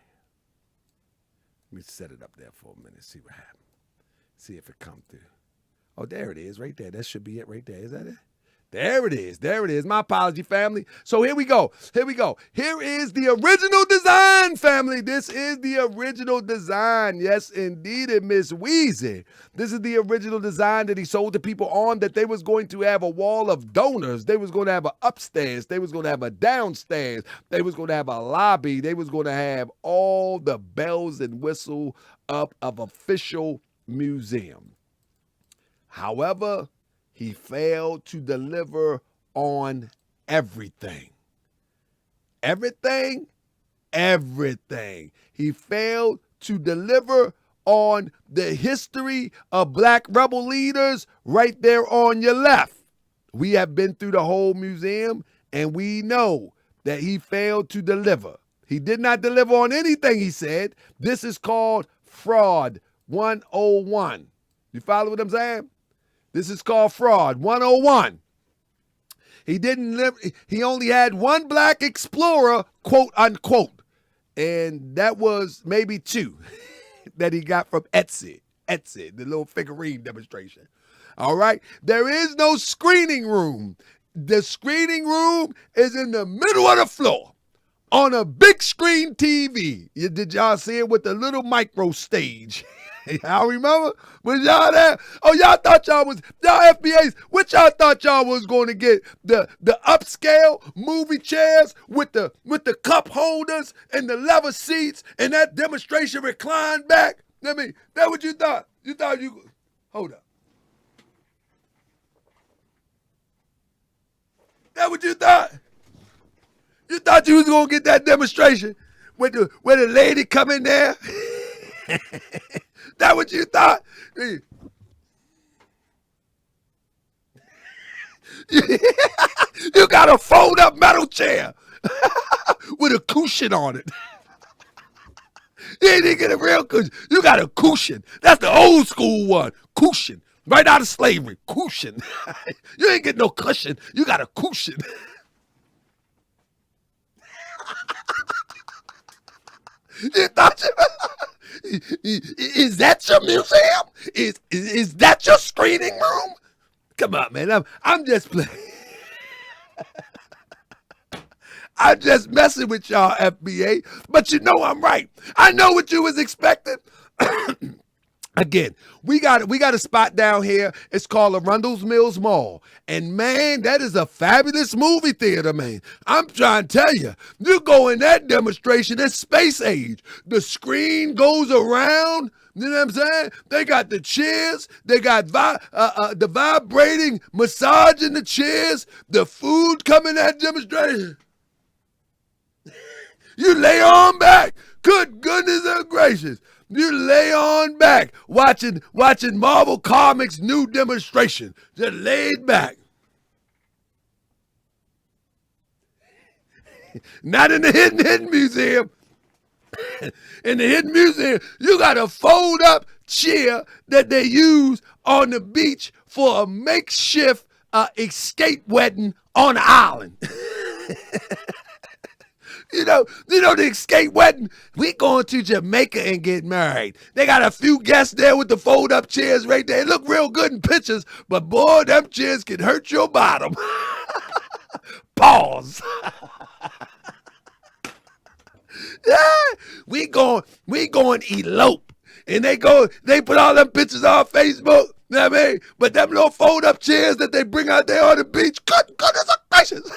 Let me set it up there for a minute, see what happens. See if it comes through. Oh, there it is, right there. That should be it right there. Is that it? There it is. There it is. My apology, family. So here we go. Here we go. Here is the original design, family. This is the original design. Yes, indeed, Miss Weezy. This is the original design that he sold to people on, that they was going to have a wall of donors. They was going to have an upstairs. They was going to have a downstairs. They was going to have a lobby. They was going to have all the bells and whistle of official museum. However, he failed to deliver on everything. Everything? Everything. He failed to deliver on the history of black rebel leaders right there on your left. We have been through the whole museum, and we know that he failed to deliver. He did not deliver on anything he said. This is called fraud 101. You follow what I'm saying? This is called fraud 101. He only had one black explorer, quote unquote. And that was maybe two that he got from Etsy, the little figurine demonstration. All right. There is no screening room. The screening room is in the middle of the floor on a big screen TV. Did y'all see it with the little micro stage? Y'all remember? Was y'all there? Oh, y'all thought y'all FBAs, what y'all thought y'all was going to get? The upscale movie chairs with the cup holders and the leather seats and that demonstration reclined back? I mean, that what you thought? You thought hold up. That what you thought? You thought you was going to get that demonstration where the lady come in there? That what you thought? You got a fold-up metal chair with a cushion on it. You didn't get a real cushion. You got a cushion. That's the old school one. Cushion. Right out of slavery. Cushion. You ain't get no cushion. You got a cushion. You thought is that your museum? Is that your screening room? Come on, man. I'm just playing. I'm just messing with y'all, FBA. But you know I'm right. I know what you was expecting. Again, we got a spot down here. It's called Arundel's Mills Mall. And man, that is a fabulous movie theater, man. I'm trying to tell you, you go in that demonstration, it's space age. The screen goes around. You know what I'm saying? They got the chairs. They got the vibrating massage in the chairs. The food coming at demonstration. You lay on back. Good goodness gracious. You lay on back watching Marvel Comics' new demonstration. Just laid back. Not in the Hidden Museum. In the Hidden Museum, you got a fold-up chair that they use on the beach for a makeshift escape wedding on the island. You know the escape wedding? We going to Jamaica and get married. They got a few guests there with the fold-up chairs right there. They look real good in pictures, but boy, them chairs can hurt your bottom. Pause. Yeah, we going elope. And they put all them pictures on Facebook. You know what I mean? But them little fold-up chairs that they bring out there on the beach, goodness gracious.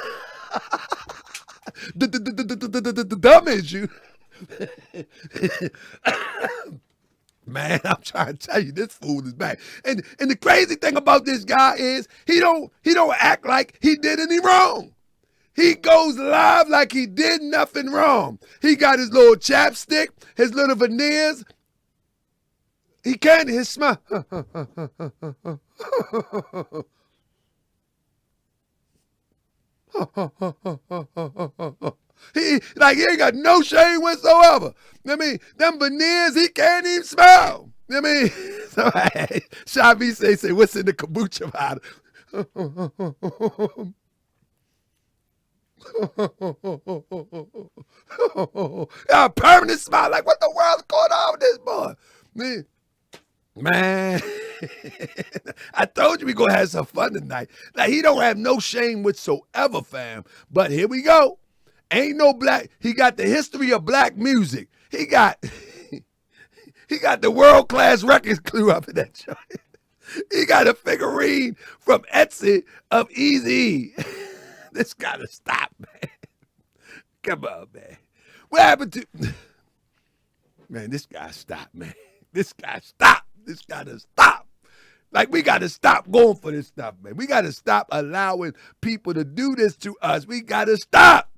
The dumb is you. Man, I'm trying to tell you, this fool is back. And the crazy thing about this guy is he don't act like he did any wrong. He goes live like he did nothing wrong. He got his little chapstick, his little veneers. He can't, his smile. He ain't got no shame whatsoever. I mean, them veneers, he can't even smile. I mean, so Shabby say, what's in the kombucha bottle? A permanent smile, like what the world's going on with this boy? Man, I told you we gonna have some fun tonight. Like, he don't have no shame whatsoever, fam. But here we go. Ain't no black. He got the history of black music. He got the world-class records clue up in that joint. He got a figurine from Etsy of Eazy. This gotta stop, man. Come on, man. What happened to... Man, this gotta stop, man. This gotta stop. This gotta stop. Like, we gotta stop going for this stuff, man. We gotta stop allowing people to do this to us. We gotta stop.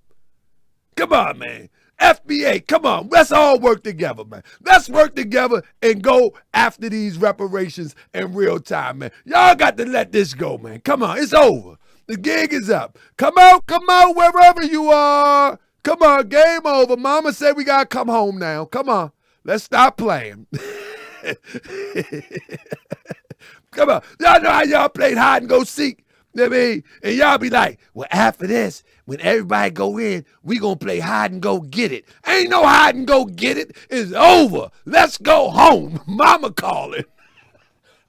Come on, man. FBA, come on. Let's all work together, man. Let's work together and go after these reparations in real time, man. Y'all got to let this go, man. Come on, it's over. The gig is up. Come out, wherever you are. Come on, game over. Mama said we got to come home now. Come on. Let's stop playing. Come on. Y'all know how y'all played hide and go seek. You know what I mean? And y'all be like, well, after this, when everybody go in, we gonna play hide and go get it. Ain't no hide and go get it. It's over. Let's go home. Mama calling.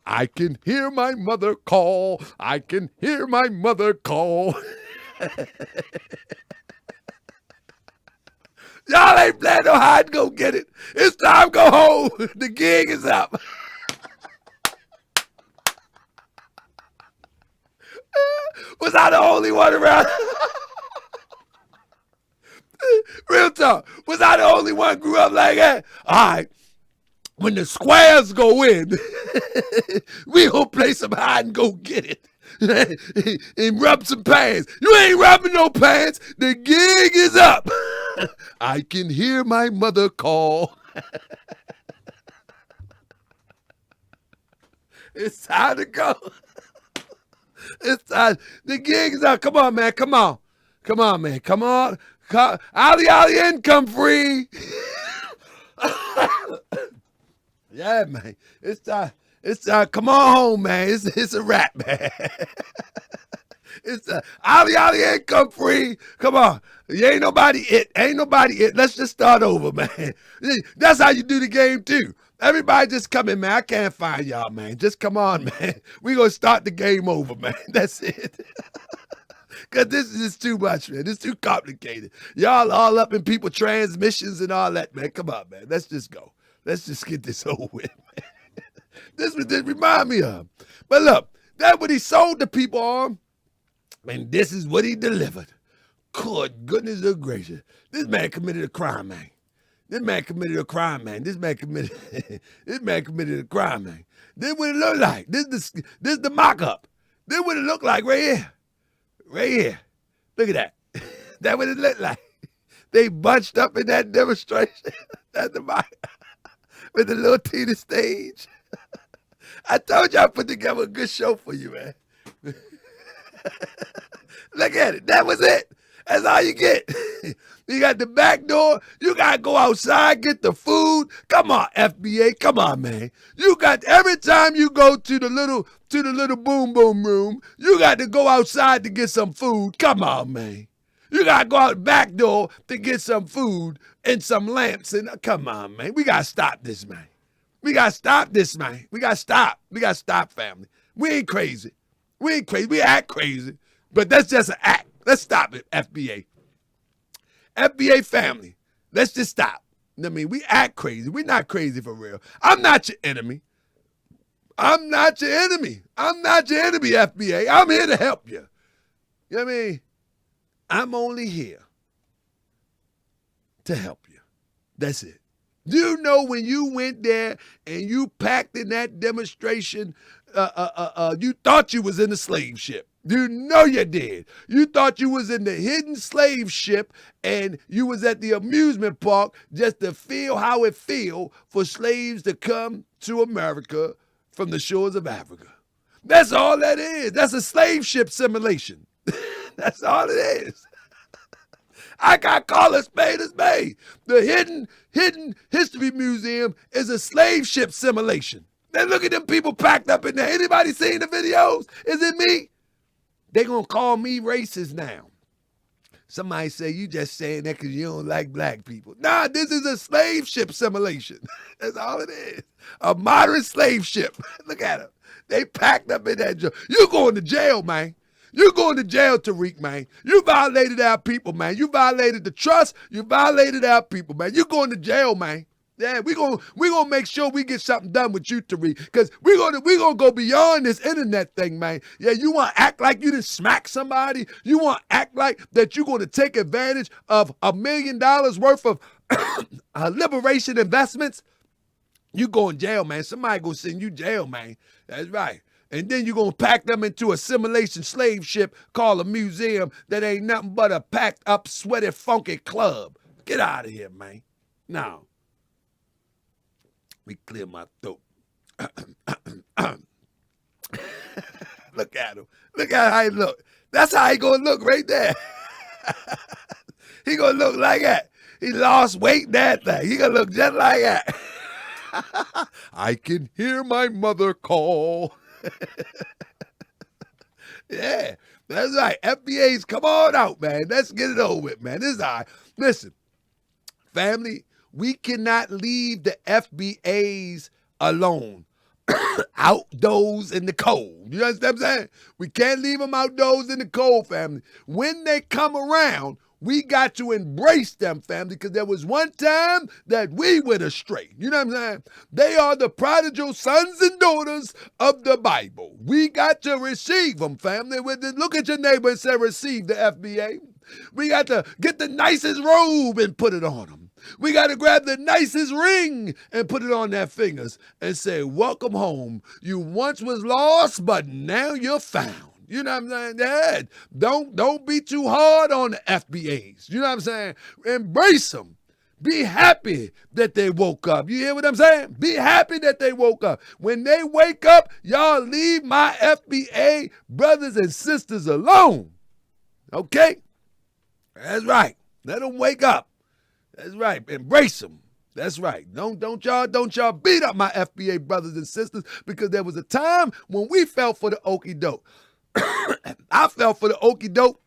I can hear my mother call. I can hear my mother call. Y'all ain't playing no hide and go get it. It's time to go home. The gig is up. Was I the only one around? Real talk. Was I the only one grew up like that? All right. When the squares go in, we gonna play some hide and go get it. And rub some pants. You ain't rubbing no pants. The gig is up. I can hear my mother call. It's time to go. It's time. The gig is up. Come on, man. Come on. Come on, man. Come on. Ali income free. Yeah, man. It's time. It's time. Come on home, man. It's a wrap, man. It's Ali income free. Come on. You ain't nobody it. Ain't nobody it. Let's just start over, man. That's how you do the game too. Everybody just come in, man. I can't find y'all, man. Just come on, man. We gonna start the game over, man. That's it. Cause this is just too much, man. It's too complicated. Y'all all up in people transmissions and all that, man. Come on, man. Let's just go. Let's just get this over with, man. This was this remind me of. But look, that's what he sold the people on. And this is what he delivered. Good goodness of gracious. This man committed a crime, man. This man committed a crime, man. This man committed a crime, man. This what it look like. This the mock-up. This what it look like right here. Right here. Look at that. That's what it looked like. They bunched up in that demonstration. That's the mock with the little Tina stage. I told you I put together a good show for you, man. Look at it. That was it. That's all you get. You got the back door. You got to go outside, get the food. Come on, FBA. Come on, man. You got, every time you go to the little boom boom room, you got to go outside to get some food. Come on, man. You got to go out the back door to get some food and some lamps. And come on, man. We got to stop this, man. We got to stop this, man. We got to stop. We got to stop, family. We ain't crazy. We ain't crazy. We act crazy. But that's just an act. Let's stop it, FBA. FBA family, let's just stop. I mean, we act crazy. We're not crazy for real. I'm not your enemy. I'm not your enemy. I'm not your enemy, FBA. I'm here to help you. You know what I mean? I'm only here to help you. That's it. Do you know when you went there and you packed in that demonstration, you thought you was in a slave ship. You know you did. You thought you was in the hidden slave ship and you was at the amusement park just to feel how it feel for slaves to come to America from the shores of Africa. That's all that is. That's a slave ship simulation. That's all it is. I got call a spade a spade. The hidden history museum is a slave ship simulation. Then look at them people packed up in there. Anybody seen the videos? Is it me? They gonna call me racist now. Somebody say you just saying that because you don't like black people. Nah, this is a slave ship simulation. That's all it is. A modern slave ship. Look at them. They packed up in that jail. You going to jail, man. You going to jail, Tariq, man. You violated our people, man. You violated the trust. You violated our people, man. You going to jail, man. Yeah, we gonna make sure we get something done with you, Tariq, because we gonna go beyond this internet thing, man. Yeah, you want to act like you didn't smack somebody. You want to act like that you're gonna take advantage of $1 million worth of liberation investments. You go in jail, man. Somebody gonna send you jail, man. That's right. And then you're gonna pack them into a simulation slave ship called a museum that ain't nothing but a packed up, sweaty, funky club. Get out of here, man. No. Let me clear my throat. Look at him. Look at how he look. That's how he gonna look right there. He gonna look like that. He lost weight, that thing. He gonna look just like that. I can hear my mother call. Yeah, that's right. FBA's come on out, man. Let's get it over with, man. This is all right. Listen, family, we cannot leave the FBAs alone. Outdoors in the cold. You understand what I'm saying? We can't leave them outdoors in the cold, family. When they come around, we got to embrace them, family, because there was one time that we went astray. You know what I'm saying? They are the prodigal sons and daughters of the Bible. We got to receive them, family. Look at your neighbor and say, receive the FBA. We got to get the nicest robe and put it on them. We got to grab the nicest ring and put it on their fingers and say, welcome home. You once was lost, but now you're found. You know what I'm saying? Yeah. Don't be too hard on the FBAs. You know what I'm saying? Embrace them. Be happy that they woke up. You hear what I'm saying? Be happy that they woke up. When they wake up, y'all leave my FBA brothers and sisters alone. Okay? That's right. Let them wake up. That's right. Embrace them. That's right. Don't y'all beat up my FBA brothers and sisters, because there was a time when we fell for the okie doke. I fell for the okie doke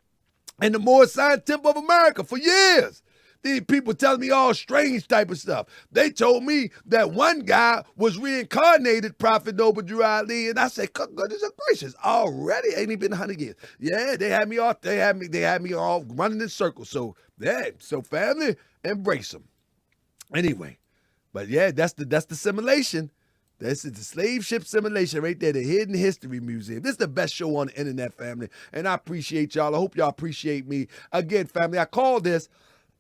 in the Moore Science Temple of America for years. These people telling me all strange type of stuff. They told me that one guy was reincarnated Prophet Noble Drew Ali, and I said, goodness gracious, already? Ain't even been 100 years. Yeah, they had me all running in circles. So yeah, so family, embrace them. Anyway, but yeah, that's the simulation. This is the slave ship simulation right there, the Hidden History Museum. This is the best show on the internet, family, and I appreciate y'all. I hope y'all appreciate me. Again, family, I call this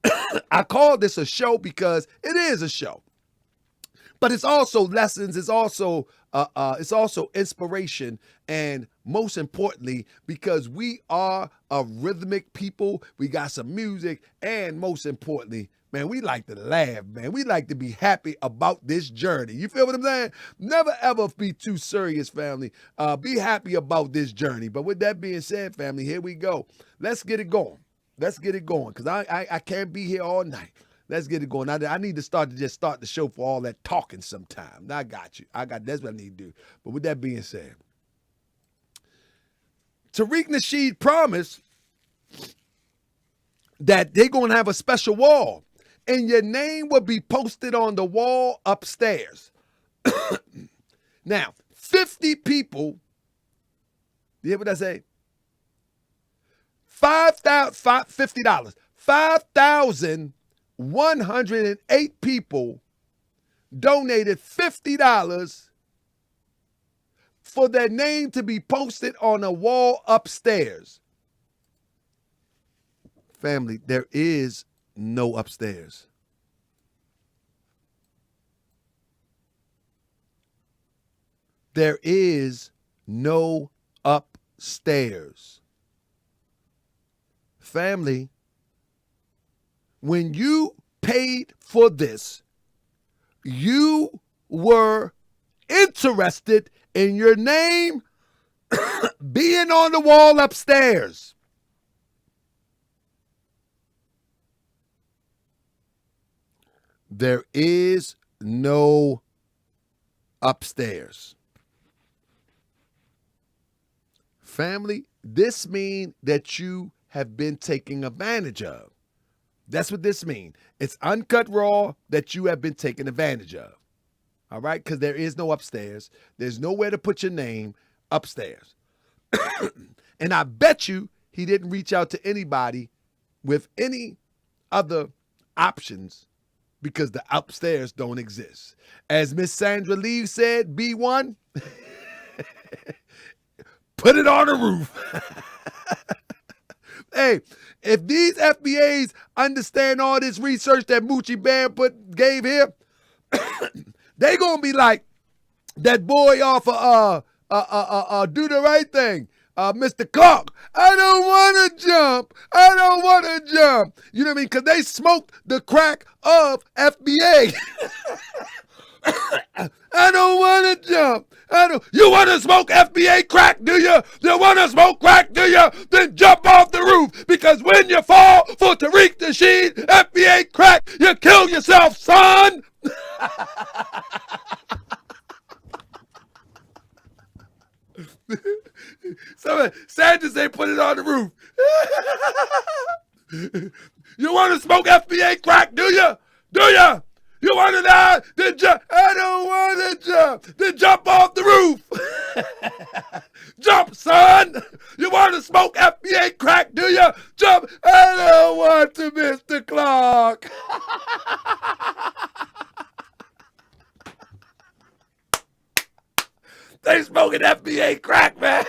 a show because it is a show, but it's also lessons. It's also inspiration, and most importantly, because we are a rhythmic people, we got some music, and most importantly, man, we like to laugh, man. We like to be happy about this journey. You feel what I'm saying? Never, ever be too serious, family. Be happy about this journey. But with that being said, family, here we go. Let's get it going. Let's get it going, because I can't be here all night. Let's get it going. I need to start the show for all that talking sometime. I got you. That's what I need to do. But with that being said, Tariq Nasheed promised that they're going to have a special wall, and your name will be posted on the wall upstairs. Now, 50 people, you hear what I say? $50. 5,108 people donated $50 for their name to be posted on a wall upstairs. Family, there is no upstairs. There is no upstairs. upstairs. Family, when you paid for this, you were interested in your name being on the wall upstairs. There is no upstairs. Family, this means that you have been taken advantage of. That's what this means. It's uncut raw that you have been taken advantage of. All right? Because there is no upstairs. There's nowhere to put your name upstairs. And I bet you he didn't reach out to anybody with any other options because the upstairs don't exist. As Miss Sandra Lee said, B1, put it on the roof. Hey, if these FBAs understand all this research that Moochie Band gave here, they gonna be like that boy off of Do the Right Thing, Mr. Clark. I don't want to jump. I don't want to jump. You know what I mean? Because they smoked the crack of FBA. I don't want to jump. You want to smoke FBA crack, do you? You want to smoke crack, do you? Then jump off the roof, because when you fall for Tariq Nasheed FBA crack, you kill yourself, son. So Sanders say put it on the roof. You want to smoke FBA crack, do you? Do you? You want to die? Then jump. I don't want to jump. Then jump off the roof. Jump, son. You want to smoke FBA crack, do you? Jump. I don't want to, Mr. Clark. They smoking FBA crack, man.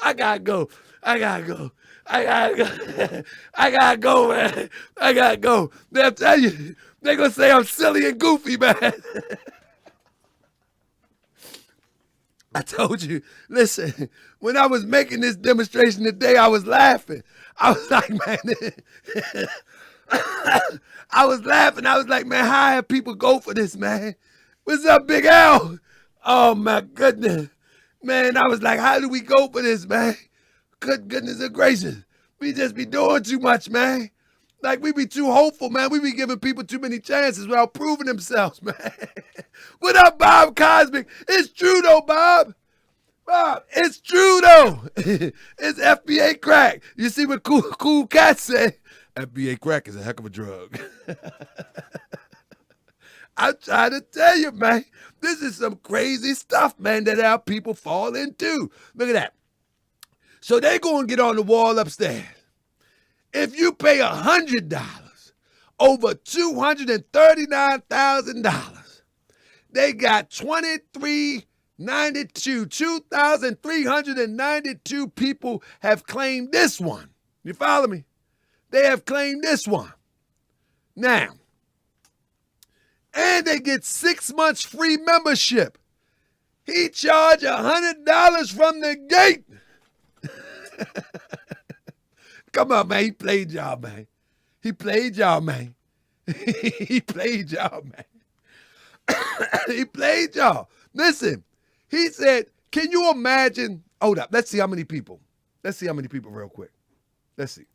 I gotta go. I gotta go, man. I gotta go. They'll tell you, they're gonna say I'm silly and goofy, man. I told you, listen, when I was making this demonstration today, I was laughing. I was like, man, I was laughing. I was like, man, how have people go for this, man? What's up, Big Al? Oh, my goodness. Man, I was like, how do we go for this, man? Good goodness gracious. We just be doing too much, man. Like, we be too hopeful, man. We be giving people too many chances without proving themselves, man. What up, Bob Cosmic? It's true, though, Bob. Bob, it's true, though. It's FBA crack. You see what Cool Cat say? FBA crack is a heck of a drug. I'm trying to tell you, man. This is some crazy stuff, man, that our people fall into. Look at that. So they going to get on the wall upstairs. If you pay $100, over $239,000, they got 2,392 people have claimed this one. You follow me? They have claimed this one. Now, and they get 6 months free membership. He charged $100 from the gate. Come on, man. He played y'all, man. He played y'all, man. He played y'all, man. He played y'all. Listen, he said, can you imagine? Hold up. Let's see how many people. Let's see how many people real quick. Let's see.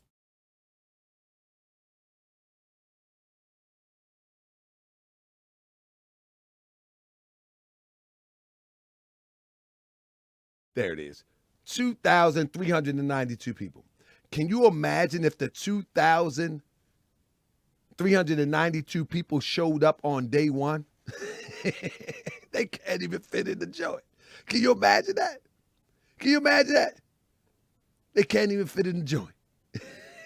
There it is. 2,392 people. Can you imagine if the 2,392 people showed up on day one? They can't even fit in the joint. Can you imagine that? Can you imagine that? They can't even fit in the joint.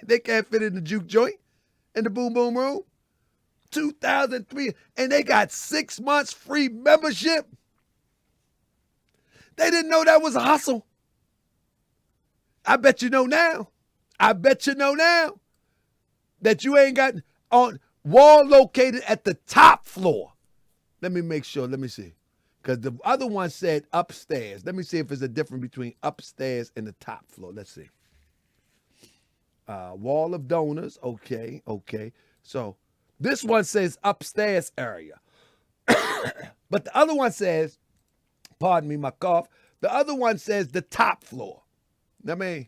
They can't fit in the juke joint in the boom boom room. 2,003, and they got 6 months free membership. They didn't know that was a hustle. I bet you know now. I bet you know now that you ain't got on wall located at the top floor. Let me make sure. Let me see. Because the other one said upstairs. Let me see if there's a difference between upstairs and the top floor. Let's see. Wall of donors. Okay. So this one says upstairs area. But the other one says, pardon me, my cough. The other one says the top floor. I mean,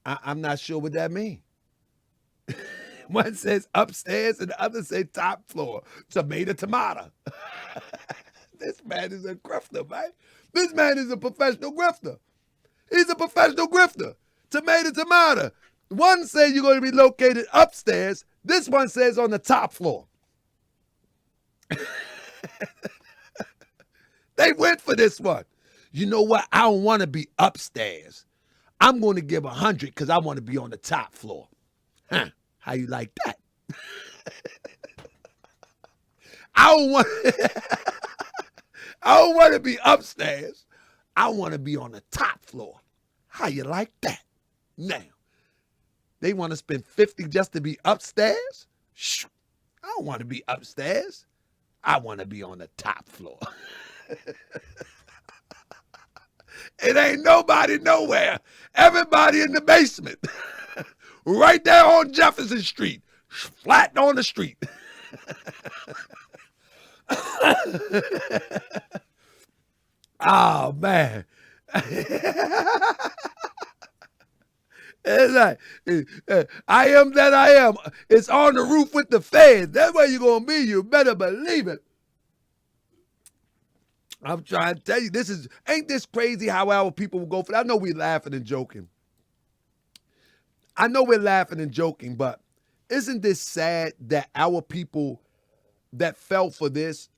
I'm not sure what that means. One says upstairs and the other says top floor. Tomato. This man is a grifter, man. This man is a professional grifter. He's a professional grifter. Tomato. One says you're going to be located upstairs. This one says on the top floor. They went for this one. You know what? I don't want to be upstairs. I'm going to give 100 because I want to be on the top floor. Huh? How you like that? I don't want to be upstairs. I want to be on the top floor. How you like that? Now, they want to spend 50 just to be upstairs? Shh. I don't want to be upstairs. I want to be on the top floor. It ain't nobody nowhere. Everybody in the basement. Right there on Jefferson Street. Flat on the street. Oh, man. It's like, I am that I am. It's on the roof with the feds. That's where you're going to be. You better believe it. I'm trying to tell you, ain't this crazy how our people will go for that? I know we're laughing and joking. But isn't this sad that our people that fell for this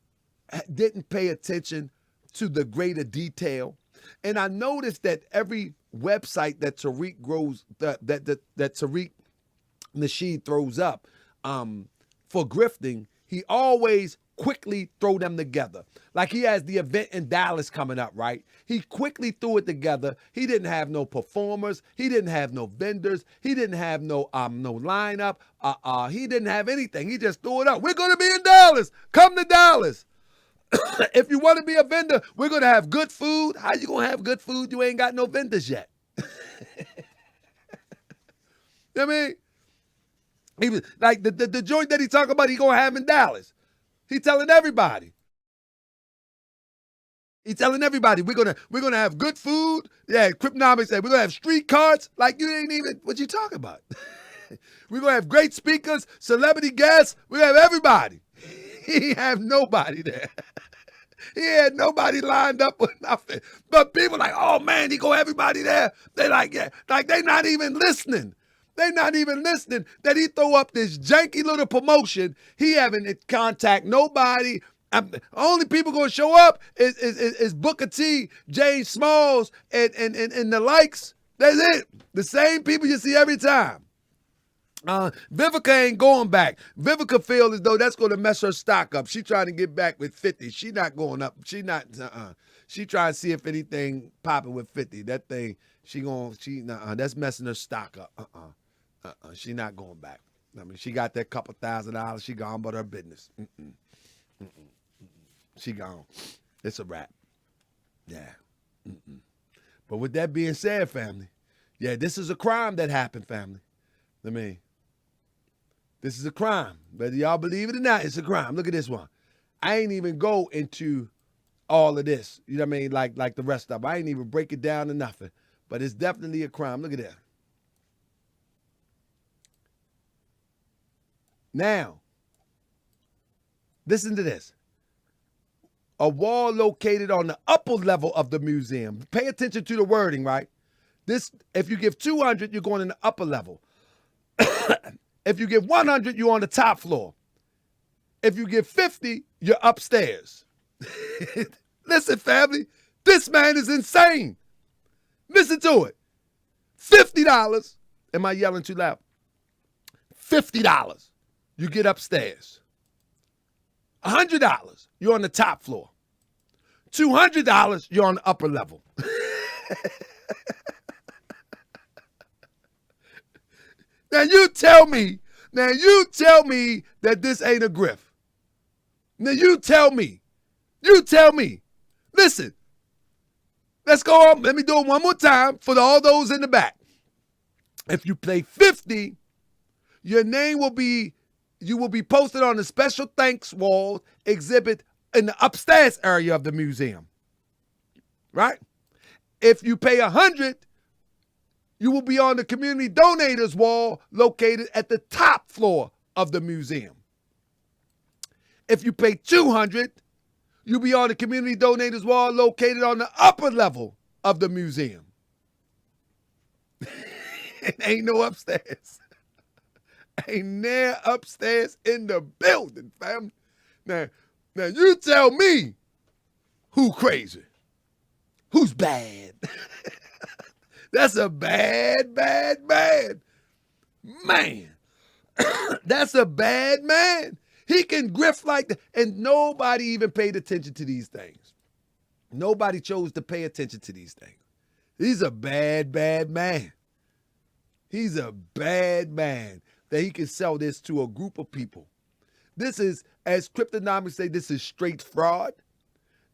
didn't pay attention to the greater detail? And I noticed that every website that Tariq Tariq Nasheed throws up for grifting, he always quickly throw them together. Like he has the event in Dallas coming up, right? He quickly threw it together. He didn't have no performers. He didn't have no vendors. He didn't have no lineup. He didn't have anything. He just threw it up. We're going to be in Dallas. Come to Dallas. If you want to be a vendor, we're going to have good food. How you going to have good food? You ain't got no vendors yet. I mean, even like the joint that he talking about, he going to have in Dallas. He telling everybody. We're gonna have good food. Yeah, Cryptonomics said we're gonna have street carts. Like you ain't even what you talking about. We're gonna have great speakers, celebrity guests. We have everybody. He have nobody there. He had nobody lined up with nothing. But people like, oh man, he go everybody there. They like, yeah, like they not even listening. They not even listening that he throw up this janky little promotion. He haven't contact nobody. Only people gonna show up is Booker T, James Smalls, and the likes. That's it. The same people you see every time. Vivica ain't going back. Vivica feel as though that's gonna mess her stock up. She trying to get back with 50. She not going up. She not. She trying to see if anything popping with 50. That thing. That's messing her stock up. She not going back. I mean, she got that couple $1,000. She gone about her business. She gone. It's a wrap. Yeah. But with that being said, family, yeah, this is a crime that happened, family. I mean, this is a crime. Whether y'all believe it or not, it's a crime. Look at this one. I ain't even go into all of this. You know what I mean? Like the rest of them. I ain't even break it down to nothing. But it's definitely a crime. Look at that. Now, listen to this. A wall located on the upper level of the museum. Pay attention to the wording, right? This, if you give 200, you're going in the upper level. If you give 100, you're on the top floor. If you give 50, you're upstairs. Listen, family, this man is insane. Listen to it. $50. Am I yelling too loud? $50. You get upstairs. $100, you're on the top floor. $200, you're on the upper level. Now you tell me that this ain't a grift. Now you tell me. Listen, let's go on. Let me do it one more time for all those in the back. If you play 50, your name will be posted on the special thanks wall exhibit in the upstairs area of the museum. Right? If you pay 100, you will be on the community donators wall located at the top floor of the museum. If you pay 200, you'll be on the community donators wall located on the upper level of the museum. Ain't no upstairs. Ain't there upstairs in the building, fam. Now you tell me who crazy, who's bad. That's a bad man. That's a bad man. He can grift like that. And nobody even paid attention to these things. Nobody chose to pay attention to these things. He's a bad man. He's a bad man that he can sell this to a group of people. This is, as cryptonomics say, this is straight fraud.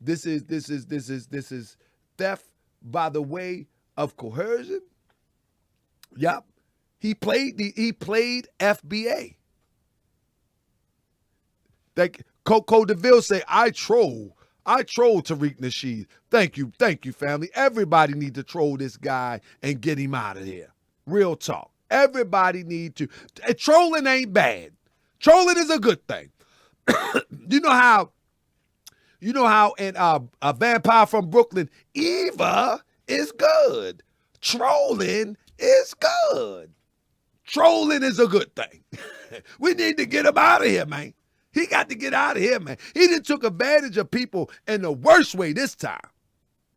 This is theft by the way of coercion. Yep. He played FBA. Like Coco DeVille say, I troll Tariq Nasheed. Thank you, family. Everybody need to troll this guy and get him out of here. Real talk. Everybody need to. Trolling ain't bad. Trolling is a good thing. You know how in a vampire from Brooklyn, Eva is good. Trolling is good. Trolling is a good thing. We need to get him out of here, man. He got to get out of here, man. He done took advantage of people in the worst way this time.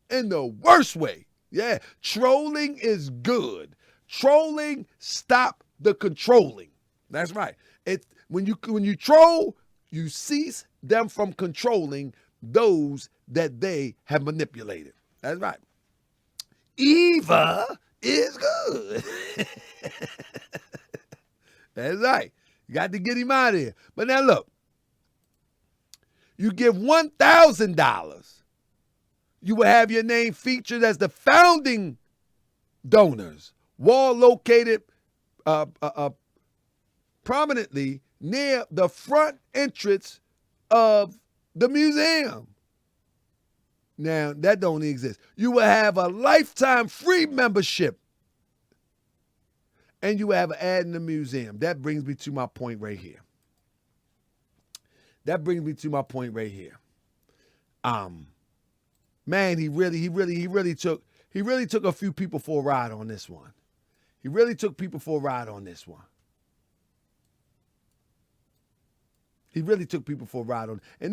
In the worst way. Yeah, trolling is good. Trolling, stop the controlling. That's right. It's when you troll, you cease them from controlling those that they have manipulated. That's right. Eva is good. That's right. You got to get him out of here. But now look, you give $1,000, you will have your name featured as the founding donors. Wall located prominently near the front entrance of the museum. Now, that don't exist. You will have a lifetime free membership. And you will have an ad in the museum. That brings me to my point right here. Man, he really took a few people for a ride on this one. And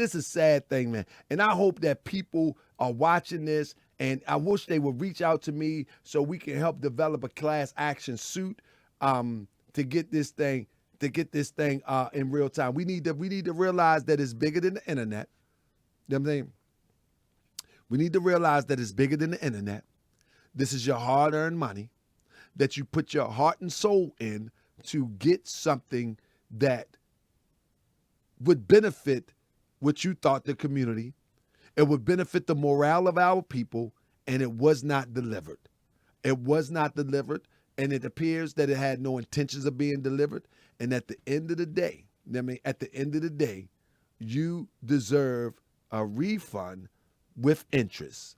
this is a sad thing, man. And I hope that people are watching this, and I wish they would reach out to me so we can help develop a class action suit to get this thing in real time. We need to realize that it's bigger than the internet. You know what I'm saying? We need to realize that it's bigger than the internet. This is your hard-earned money that you put your heart and soul in to get something that would benefit what you thought the community. It would benefit the morale of our people, and it was not delivered. And it appears that it had no intentions of being delivered. And at the end of the day, you deserve a refund with interest.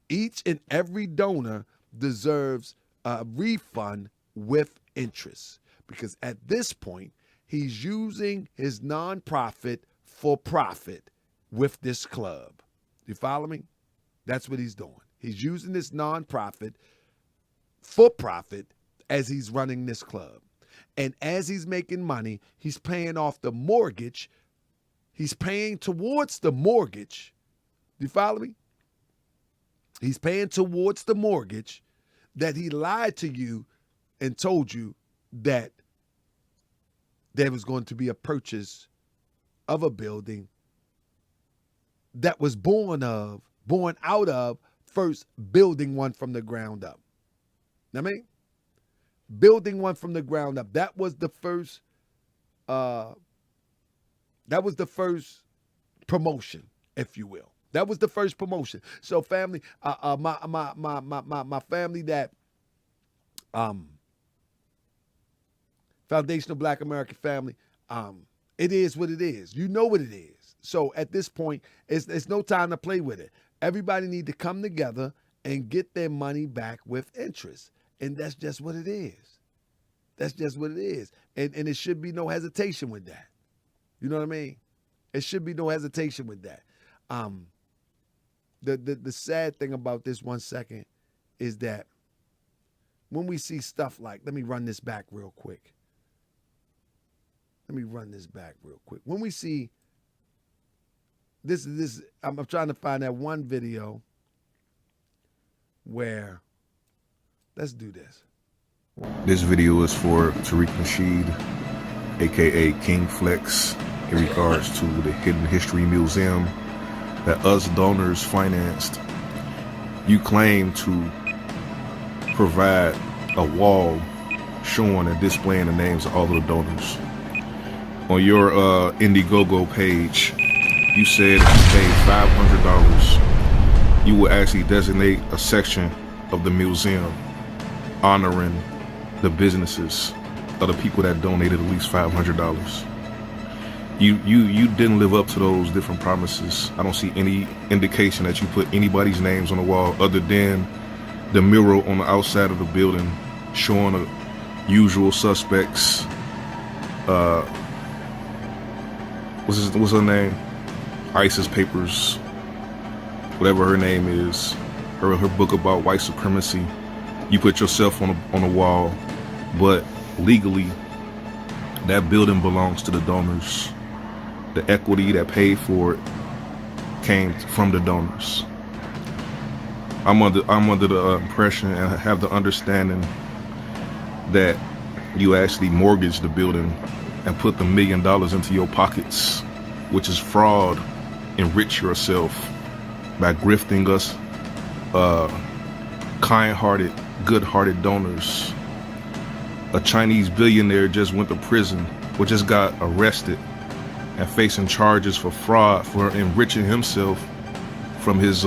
Each and every donor deserves a refund with interest, because at this point, he's using his nonprofit for profit with this club. You follow me? That's what he's doing. He's using this nonprofit for profit as he's running this club. And as he's making money, he's paying off the mortgage. He's paying towards the mortgage. You follow me? He's paying towards the mortgage that he lied to you and told you that there was going to be a purchase of a building that was born out of first building one from the ground up. Know what I mean? Building one from the ground up. That was the first That was the first promotion, if you will. That was the first promotion. So family, my family that foundational Black American family, it is what it is. You know what it is. So at this point, it's no time to play with it. Everybody need to come together and get their money back with interest. And that's just what it is. That's just what it is. And it should be no hesitation with that. You know what I mean? It should be no hesitation with that. The sad thing about this 1 second is that when we see stuff like, let me run this back real quick. When we see this, I'm trying to find that one video where, let's do this. This video is for Tariq Nasheed, aka King Flex, in regards to the Hidden History Museum that us donors financed. You claim to provide a wall showing and displaying the names of all of the donors. On your Indiegogo page, you said if you paid $500, you will actually designate a section of the museum honoring the businesses of the people that donated at least $500. You didn't live up to those different promises. I don't see any indication that you put anybody's names on the wall other than the mural on the outside of the building showing the usual suspects. What's her name? ISIS Papers, whatever her name is, her book about white supremacy. You put yourself on the wall, but legally, that building belongs to the donors. The equity that paid for it came from the donors. I'm under the impression and have the understanding that you actually mortgaged the building and put the $1 million into your pockets, which is fraud. Enrich yourself by grifting us, kind-hearted, good-hearted donors. A Chinese billionaire just went to prison, or just got arrested and facing charges for fraud for enriching himself from his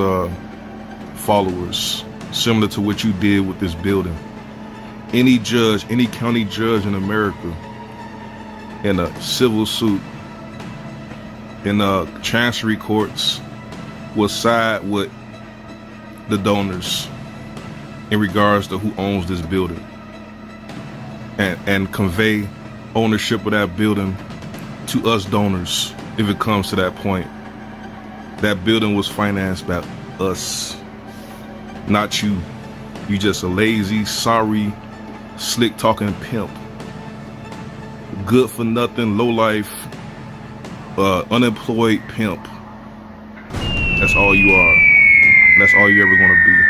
followers, similar to what you did with this building. Any judge, any county judge in America in a civil suit in chancery courts will side with the donors in regards to who owns this building and convey ownership of that building to us donors if it comes to that point. That building was financed by us, not you. You just a lazy, sorry, slick talking pimp. Good for nothing, low life, unemployed pimp. That's all you are. That's all you're ever gonna be.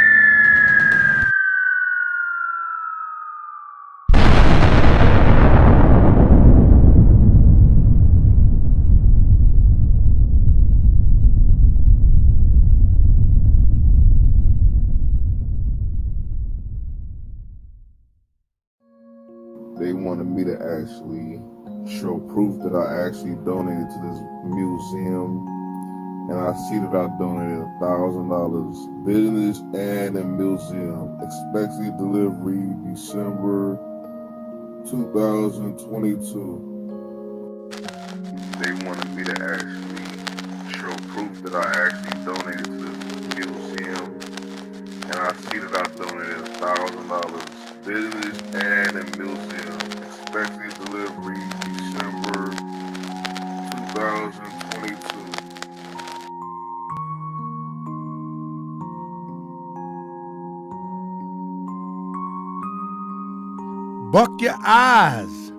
They wanted me to actually show proof that I actually donated to this museum, and I see that I donated $1,000. Business and a museum. Expected delivery December 2022. They wanted me to actually show proof that I actually donated to this museum, and I see that I donated $1,000. Business and a museum. Expected delivery December 2022. Buck your eyes.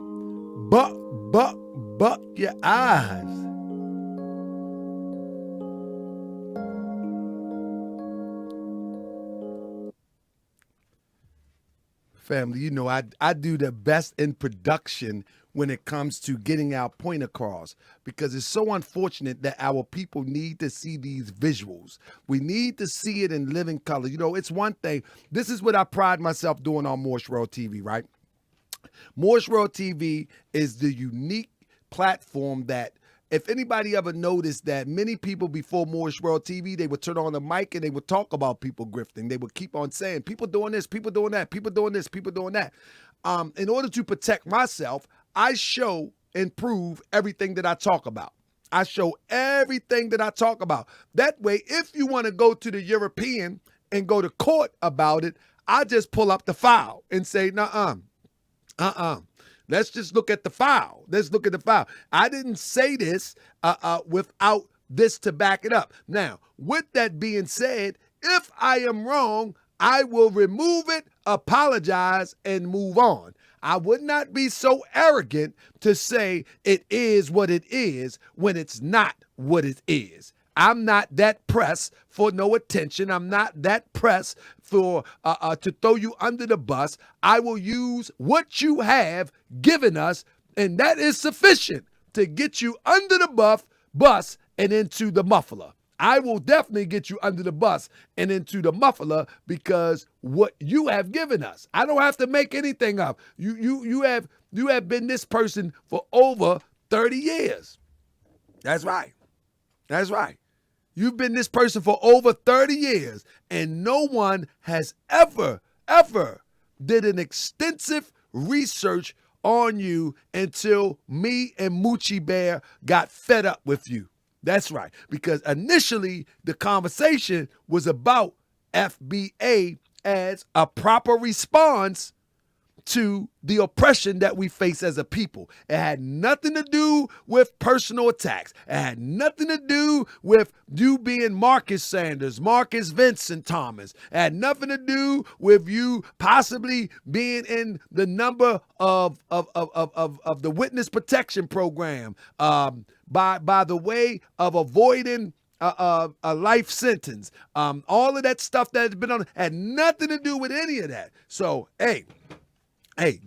Buck your eyes. Family, you know, I do the best in production when it comes to getting our point across, because it's so unfortunate that our people need to see these visuals. We need to see it in living color. You know, it's one thing. This is what I pride myself doing on Morse World TV, right? Morse World TV is the unique platform that if anybody ever noticed that many people before Moorish World TV, they would turn on the mic and they would talk about people grifting. They would keep on saying, people doing this, people doing that, people doing this, people doing that. In order to protect myself, I show and prove everything that I talk about. I show everything that I talk about. That way, if you want to go to the European and go to court about it, I just pull up the file and say, let's just look at the file. Let's look at the file. I didn't say this without this to back it up. Now, with that being said, if I am wrong, I will remove it, apologize, and move on. I would not be so arrogant to say it is what it is when it's not what it is. I'm not that pressed for no attention. I'm not that pressed for to throw you under the bus. I will use what you have given us, and that is sufficient to get you under the bus and into the muffler. I will definitely get you under the bus and into the muffler because what you have given us. I don't have to make anything up. You have been this person for over 30 years. That's right. That's right. You've been this person for over 30 years, and no one has ever did an extensive research on you until me and Moochie Bear got fed up with you. That's right, because initially the conversation was about FBA as a proper response to the oppression that we face as a people. It had nothing to do with personal attacks. It had nothing to do with you being Marcus Sanders, Marcus Vincent Thomas. It had nothing to do with you possibly being in the number of the witness protection program by the way of avoiding a life sentence. All of that stuff that has been on had nothing to do with any of that. So, hey,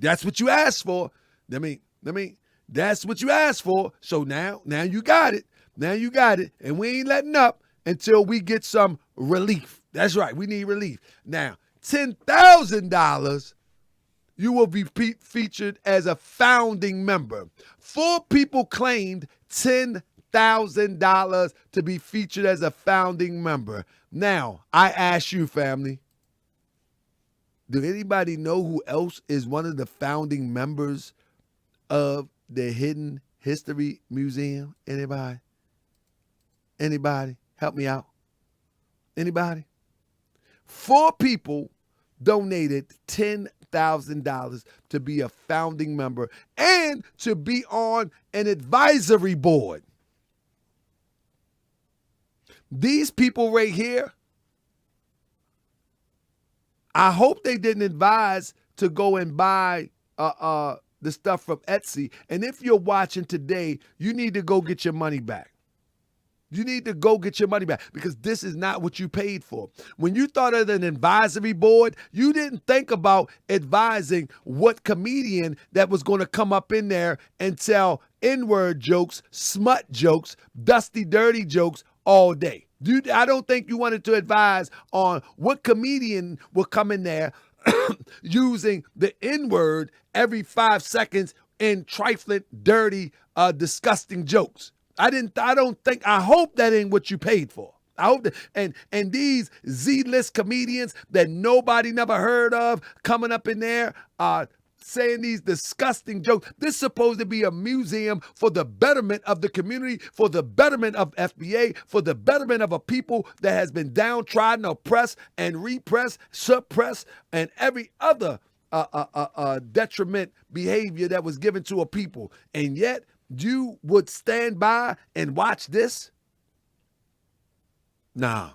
that's what you asked for. That's what you asked for. So now you got it. Now you got it. And we ain't letting up until we get some relief. That's right. We need relief. Now, $10,000, you will be featured as a founding member. 4 people claimed $10,000 to be featured as a founding member. Now, I ask you, family, do anybody know who else is one of the founding members of the Hidden History Museum? Anybody? Anybody? Help me out. Anybody? 4 people donated $10,000 to be a founding member and to be on an advisory board. These people right here, I hope they didn't advise to go and buy the stuff from Etsy. And if you're watching today, you need to go get your money back. You need to go get your money back because this is not what you paid for. When you thought of an advisory board, you didn't think about advising what comedian that was going to come up in there and tell N-word jokes, smut jokes, dusty, dirty jokes all day. I don't think you wanted to advise on what comedian will come in there using the N-word every 5 seconds in trifling, dirty, disgusting jokes. I hope that ain't what you paid for. I hope that, and these Z-list comedians that nobody never heard of coming up in there, saying these disgusting jokes. This is supposed to be a museum for the betterment of the community, for the betterment of FBA, for the betterment of a people that has been downtrodden, oppressed, and repressed, suppressed, and every other detriment behavior that was given to a people. And yet, you would stand by and watch this? Nah.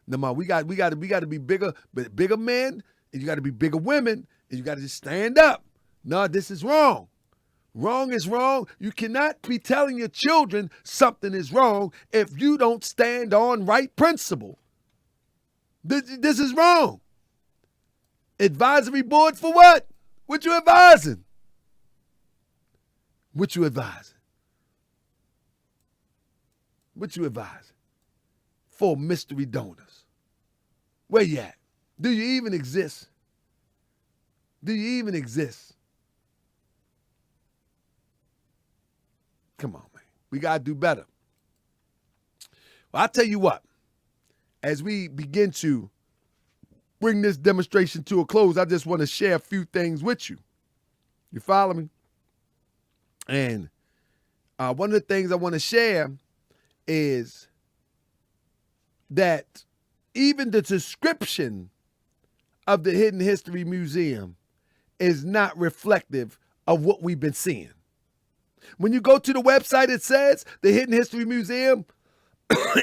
No, we got to be bigger men, and you got to be bigger women. And you got to just stand up. No, this is wrong. Wrong is wrong. You cannot be telling your children something is wrong if you don't stand on right principle. This is wrong. Advisory board for what? What you advising? What you advising? What you advising? 4 mystery donors. Where you at? Do you even exist? Do you even exist? Come on, man. We got to do better. Well, I'll tell you what, as we begin to bring this demonstration to a close, I just want to share a few things with you. You follow me? And one of the things I want to share is that even the description of the Hidden History Museum is not reflective of what we've been seeing. When you go to the website, it says the Hidden History Museum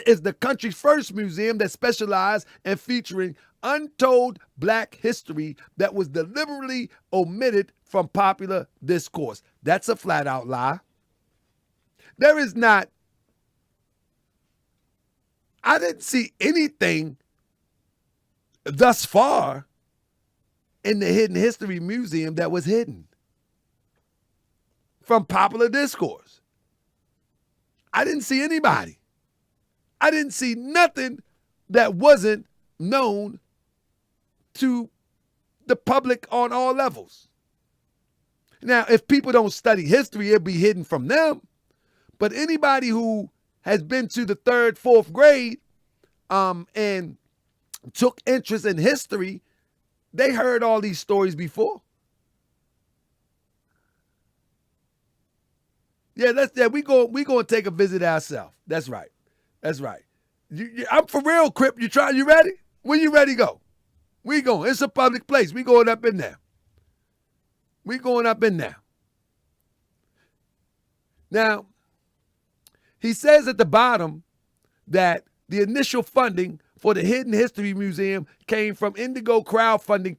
is the country's first museum that specialized in featuring untold Black history that was deliberately omitted from popular discourse. That's a flat out lie. There is not, I didn't see anything thus far in the Hidden History Museum that was hidden from popular discourse. I didn't see anybody. I didn't see nothing that wasn't known to the public on all levels. Now, if people don't study history, it'll be hidden from them. But anybody who has been to the 3rd, 4th grade and took interest in history, they heard all these stories before. Yeah, we gonna take a visit ourselves. That's right. That's right. I'm for real, Crip. You ready? When you ready to go? We going. It's a public place. We going up in there. We going up in there. Now, he says at the bottom that the initial funding for the Hidden History Museum came from Indigo crowdfunding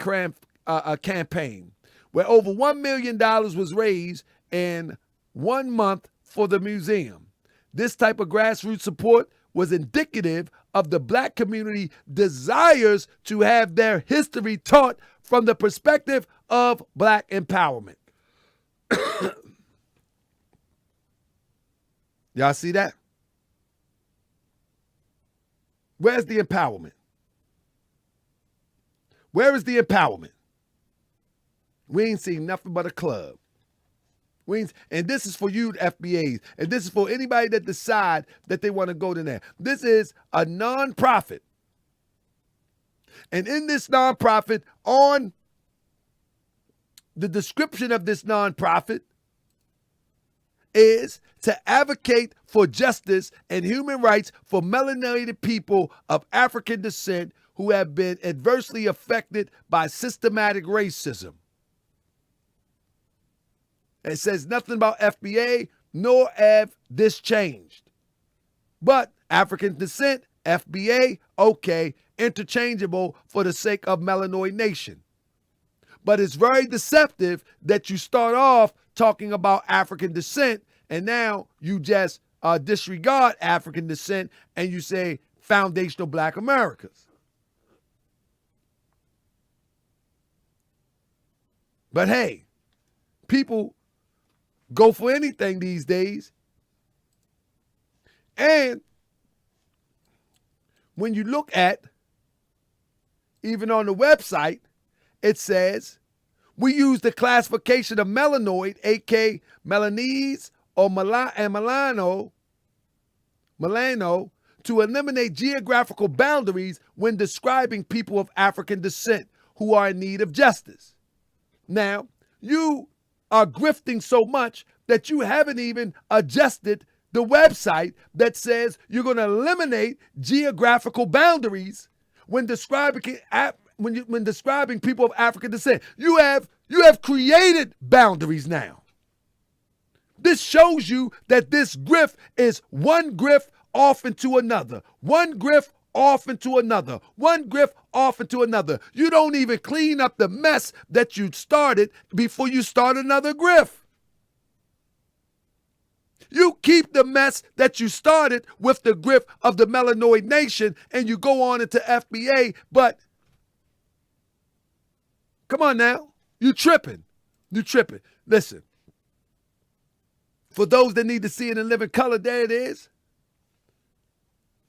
campaign, where over $1 million was raised in 1 month for the museum. This type of grassroots support was indicative of the Black community desires to have their history taught from the perspective of Black empowerment. Y'all see that? Where's the empowerment? Where is the empowerment? We ain't seen nothing but a club. And this is for you, FBAs, and this is for anybody that decide that they want to go to there. This is a nonprofit. And in this nonprofit, on the description of this nonprofit, is to advocate for justice and human rights for melanated people of African descent who have been adversely affected by systematic racism. It says nothing about FBA, nor have this changed. But African descent, FBA, okay, interchangeable for the sake of Melanoid Nation. But it's very deceptive that you start off talking about African descent and now you just disregard African descent and you say foundational Black Americas. But hey, people go for anything these days. And when you look at, even on the website, it says, we use the classification of melanoid, aka Melanese or Melano, to eliminate geographical boundaries when describing people of African descent who are in need of justice. Now, you are grifting so much that you haven't even adjusted the website that says you're going to eliminate geographical boundaries when describing when describing people of African descent. You have created boundaries now. This shows you that this grift is one grift off into another, one grift off into another, one grift off into another. You don't even clean up the mess that you started before you start another grift. You keep the mess that you started with the grift of the Melanoid Nation and you go on into FBA, but come on now, you tripping. You tripping. Listen, for those that need to see it in living color, there it is.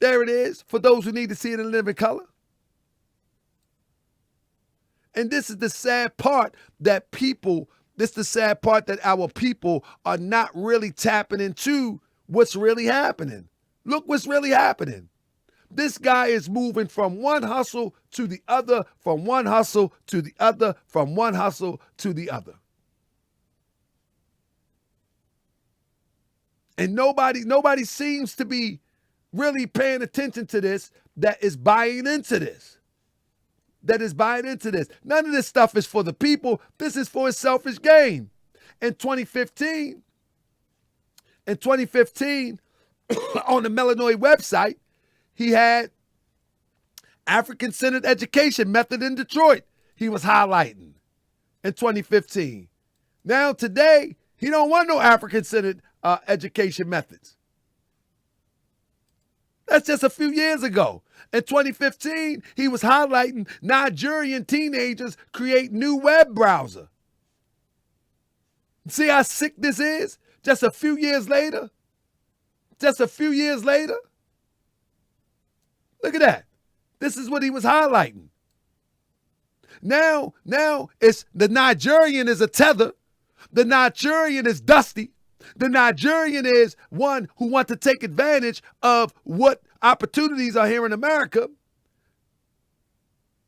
There it is, for those who need to see it in living color. And this is the sad part that our people are not really tapping into what's really happening. Look what's really happening. This guy is moving from one hustle to the other, from one hustle to the other, from one hustle to the other. And nobody seems to be really paying attention to this, that is buying into this. That is buying into this. None of this stuff is for the people. This is for his selfish gain. In 2015, on the Melanoid website, he had African-centered education method in Detroit. He was highlighting in 2015. Now today, he don't want no African-centered education methods. That's just a few years ago. In 2015, he was highlighting Nigerian teenagers create new web browser. See how sick this is? Just a few years later. Just a few years later. Look at that. This is what he was highlighting. Now it's the Nigerian is a tether. The Nigerian is dusty. The Nigerian is one who wants to take advantage of what opportunities are here in America.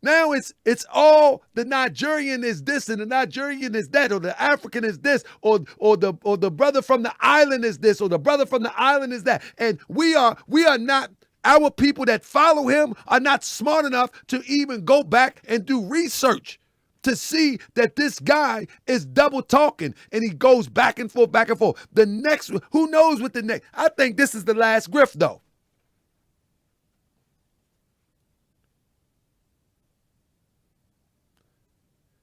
Now it's all the Nigerian is this and the Nigerian is that, or the African is this, or the brother from the island is this, or the brother from the island is that. And we are not, our people that follow him are not smart enough to even go back and do research to see that this guy is double talking and he goes back and forth, back and forth. The next, who knows what the next, I think this is the last grift though.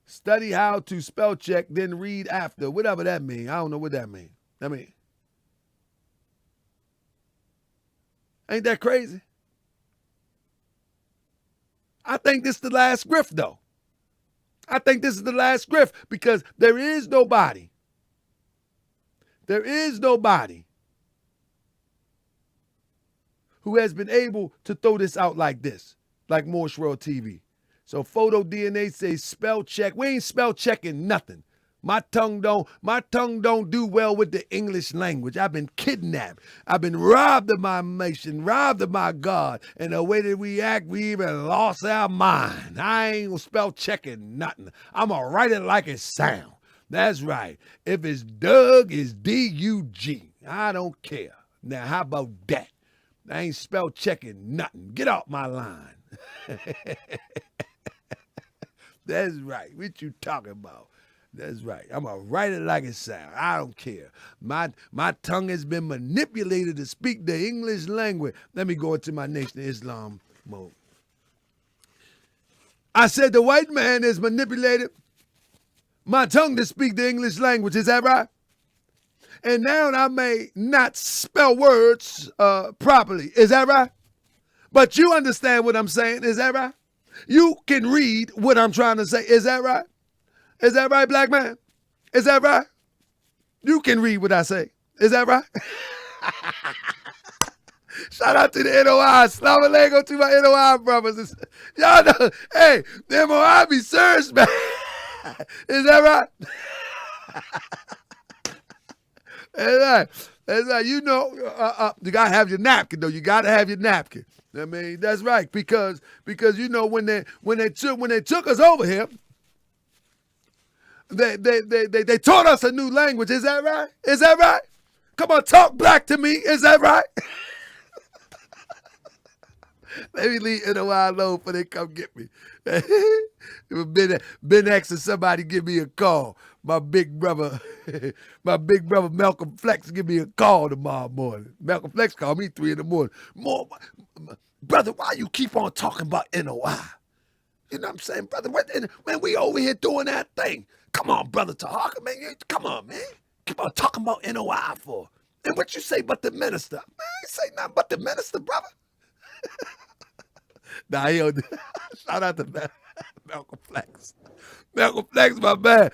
Study how to spell check, then read after. Whatever that means. I don't know what that means. Ain't that crazy? I think this is the last grift though. I think this is the last grift because there is nobody who has been able to throw this out like this, like Morse World TV. So Photo DNA says spell check. We ain't spell checking nothing. My tongue don't do well with the English language. I've been kidnapped. I've been robbed of my nation, robbed of my God. And the way that we act, we even lost our mind. I ain't gonna spell checking nothing. I'm gonna write it like it sound. That's right. If it's Doug, it's D-U-G. I don't care. Now, how about that? I ain't spell checking nothing. Get off my line. That's right. What you talking about? That's right. I'm going to write it like it sounds. I don't care. My tongue has been manipulated to speak the English language. Let me go into my Nation of Islam mode. I said the white man has manipulated my tongue to speak the English language. Is that right? And now I may not spell words properly. Is that right? But you understand what I'm saying. Is that right? You can read what I'm trying to say. Is that right? Is that right, black man? Is that right? You can read what I say. Is that right? Shout out to the NOI. Assalamu alaikum to my NOI brothers. Y'all know, hey, the MOI be serious, man. Is that right? That's right. You know, you gotta have your napkin though. You gotta have your napkin. I mean, that's right, because you know when they took us over here, they taught us a new language. Is that right? Is that right? Come on, talk black to me. Is that right? Let me leave NOI alone before they come get me. Been asking somebody give me a call. My big brother Malcolm Flex give me a call tomorrow morning. Malcolm Flex called me 3 a.m. Brother, why you keep on talking about NOI? You know what I'm saying, brother? Man, we over here doing that thing. Come on, brother Tahaka, man. Come on, man. Keep on talking about NOI for. And what you say about the minister? Man, I ain't say nothing but the minister, brother. Nah, shout out to Malcolm Flex. Malcolm Flex, my man.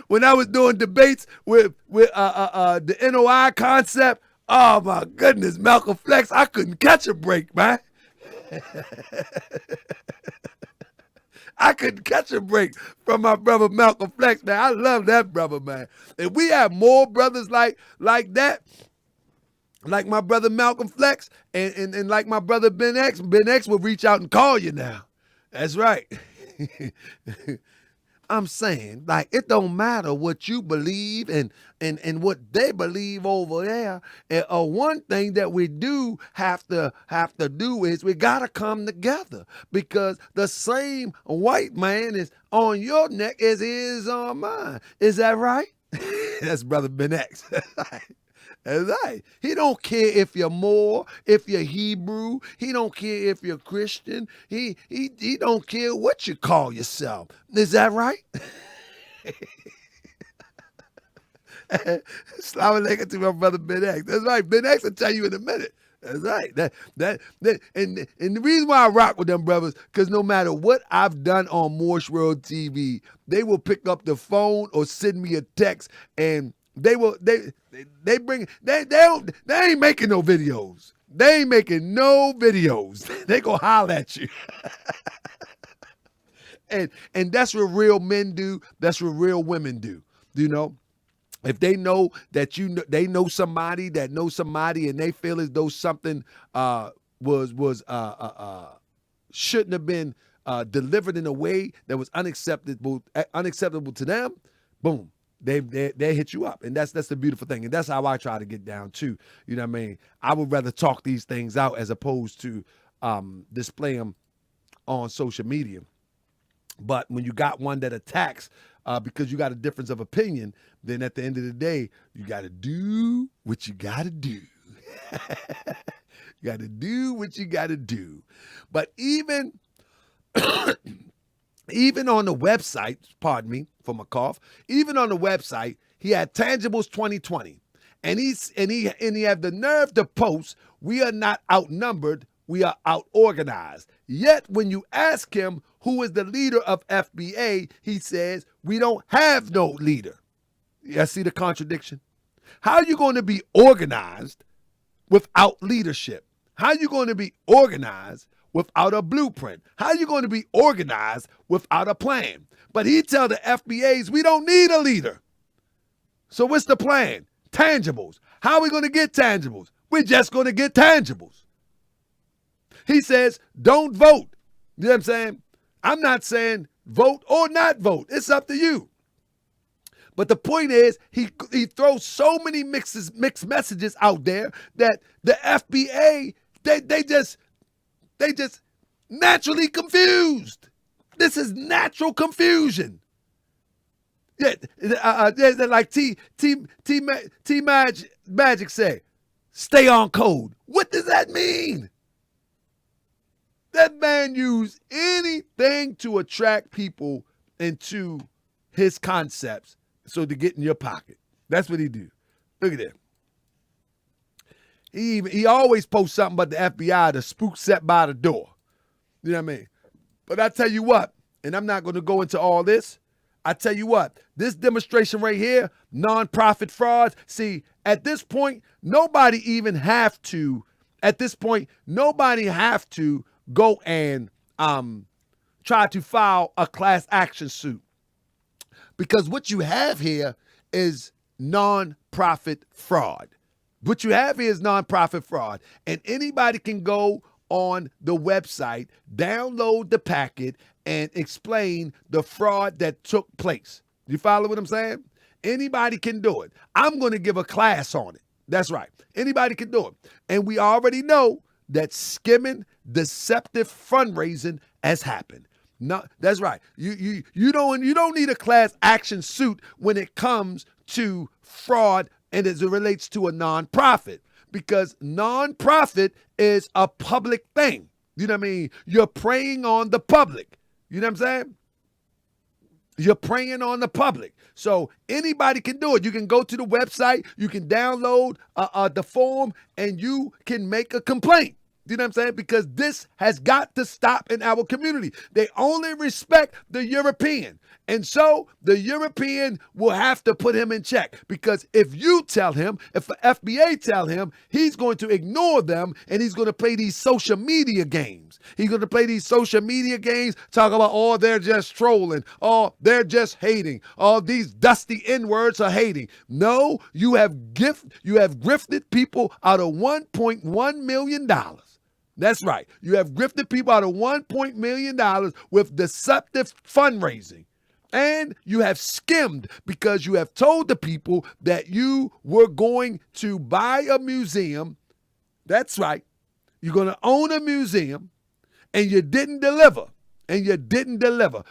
When I was doing debates with the NOI concept, oh my goodness, Malcolm Flex, I couldn't catch a break, man. I couldn't catch a break from my brother Malcolm Flex, man. I love that brother, man. If we have more brothers like that, like my brother Malcolm Flex and like my brother Ben X will reach out and call you now. That's right. I'm saying, like, it don't matter what you believe and what they believe over there. And one thing that we do have to do is we gotta come together, because the same white man is on your neck as he is on mine. Is that right? That's brother Ben X. That's right. He don't care if you're Moor, if you're Hebrew. He don't care if you're Christian. He don't care what you call yourself. Is that right? Slava alaikum to my brother Ben X. That's right. Ben X will tell you in a minute. That's right. And the reason why I rock with them brothers, because no matter what I've done on Morse World TV, they will pick up the phone or send me a text, and they ain't making no videos. They ain't making no videos. They gonna holler at you. And that's what real men do. That's what real women do. You know, if they know that they know somebody that knows somebody, and they feel as though something shouldn't have been delivered in a way that was unacceptable to them, boom. They hit you up, and that's the beautiful thing, and that's how I try to get down too. You know what I mean? I would rather talk these things out as opposed to display them on social media. But when you got one that attacks because you got a difference of opinion, then at the end of the day, you got to do what you got to do. You got to do what you got to do. But even on the website, pardon me for my cough, even on the website, he had Tangibles 2020. And he had the nerve to post, "We are not outnumbered, we are outorganized." Yet when you ask him who is the leader of FBA, he says, "We don't have no leader." You see the contradiction? How are you going to be organized without leadership? How are you going to be organized without a blueprint? How are you going to be organized without a plan? But he tell the FBAs, we don't need a leader. So what's the plan? Tangibles. How are we going to get tangibles? We're just going to get tangibles. He says, don't vote. You know what I'm saying? I'm not saying vote or not vote. It's up to you. But the point is, he throws so many mixed messages out there that the FBA, they just naturally confused. This is natural confusion. Yeah, like T Magic say, stay on code. What does that mean? That man used anything to attract people into his concepts so to get in your pocket. That's what he do. Look at that. He always posts something about the FBI, the spook set by the door. You know what I mean? But I tell you what, and I'm not going to go into all this. I tell you what, this demonstration right here, nonprofit frauds. See, at this point, nobody have to go and try to file a class action suit. Because what you have here is nonprofit fraud. What you have here is nonprofit fraud. And anybody can go on the website, download the packet, and explain the fraud that took place. You follow what I'm saying? Anybody can do it. I'm going to give a class on it. That's right. Anybody can do it. And we already know that skimming, deceptive fundraising has happened. No, that's right. You don't need a class action suit when it comes to fraud and as it relates to a nonprofit, because nonprofit is a public thing. You know what I mean? You're preying on the public. You know what I'm saying? You're preying on the public. So anybody can do it. You can go to the website, you can download the form, and you can make a complaint. You know what I'm saying? Because this has got to stop in our community. They only respect the European. And so the European will have to put him in check, because if you tell him, if the FBA tell him, he's going to ignore them and he's going to play these social media games. He's going to play these social media games, talk about, oh, they're just trolling, oh, they're just hating, oh, these dusty N-words are hating. No, you have grifted people out of $1.1 million. That's right. You have grifted people out of $1 million with deceptive fundraising. And you have skimmed, because you have told the people that you were going to buy a museum. That's right. You're going to own a museum, and you didn't deliver.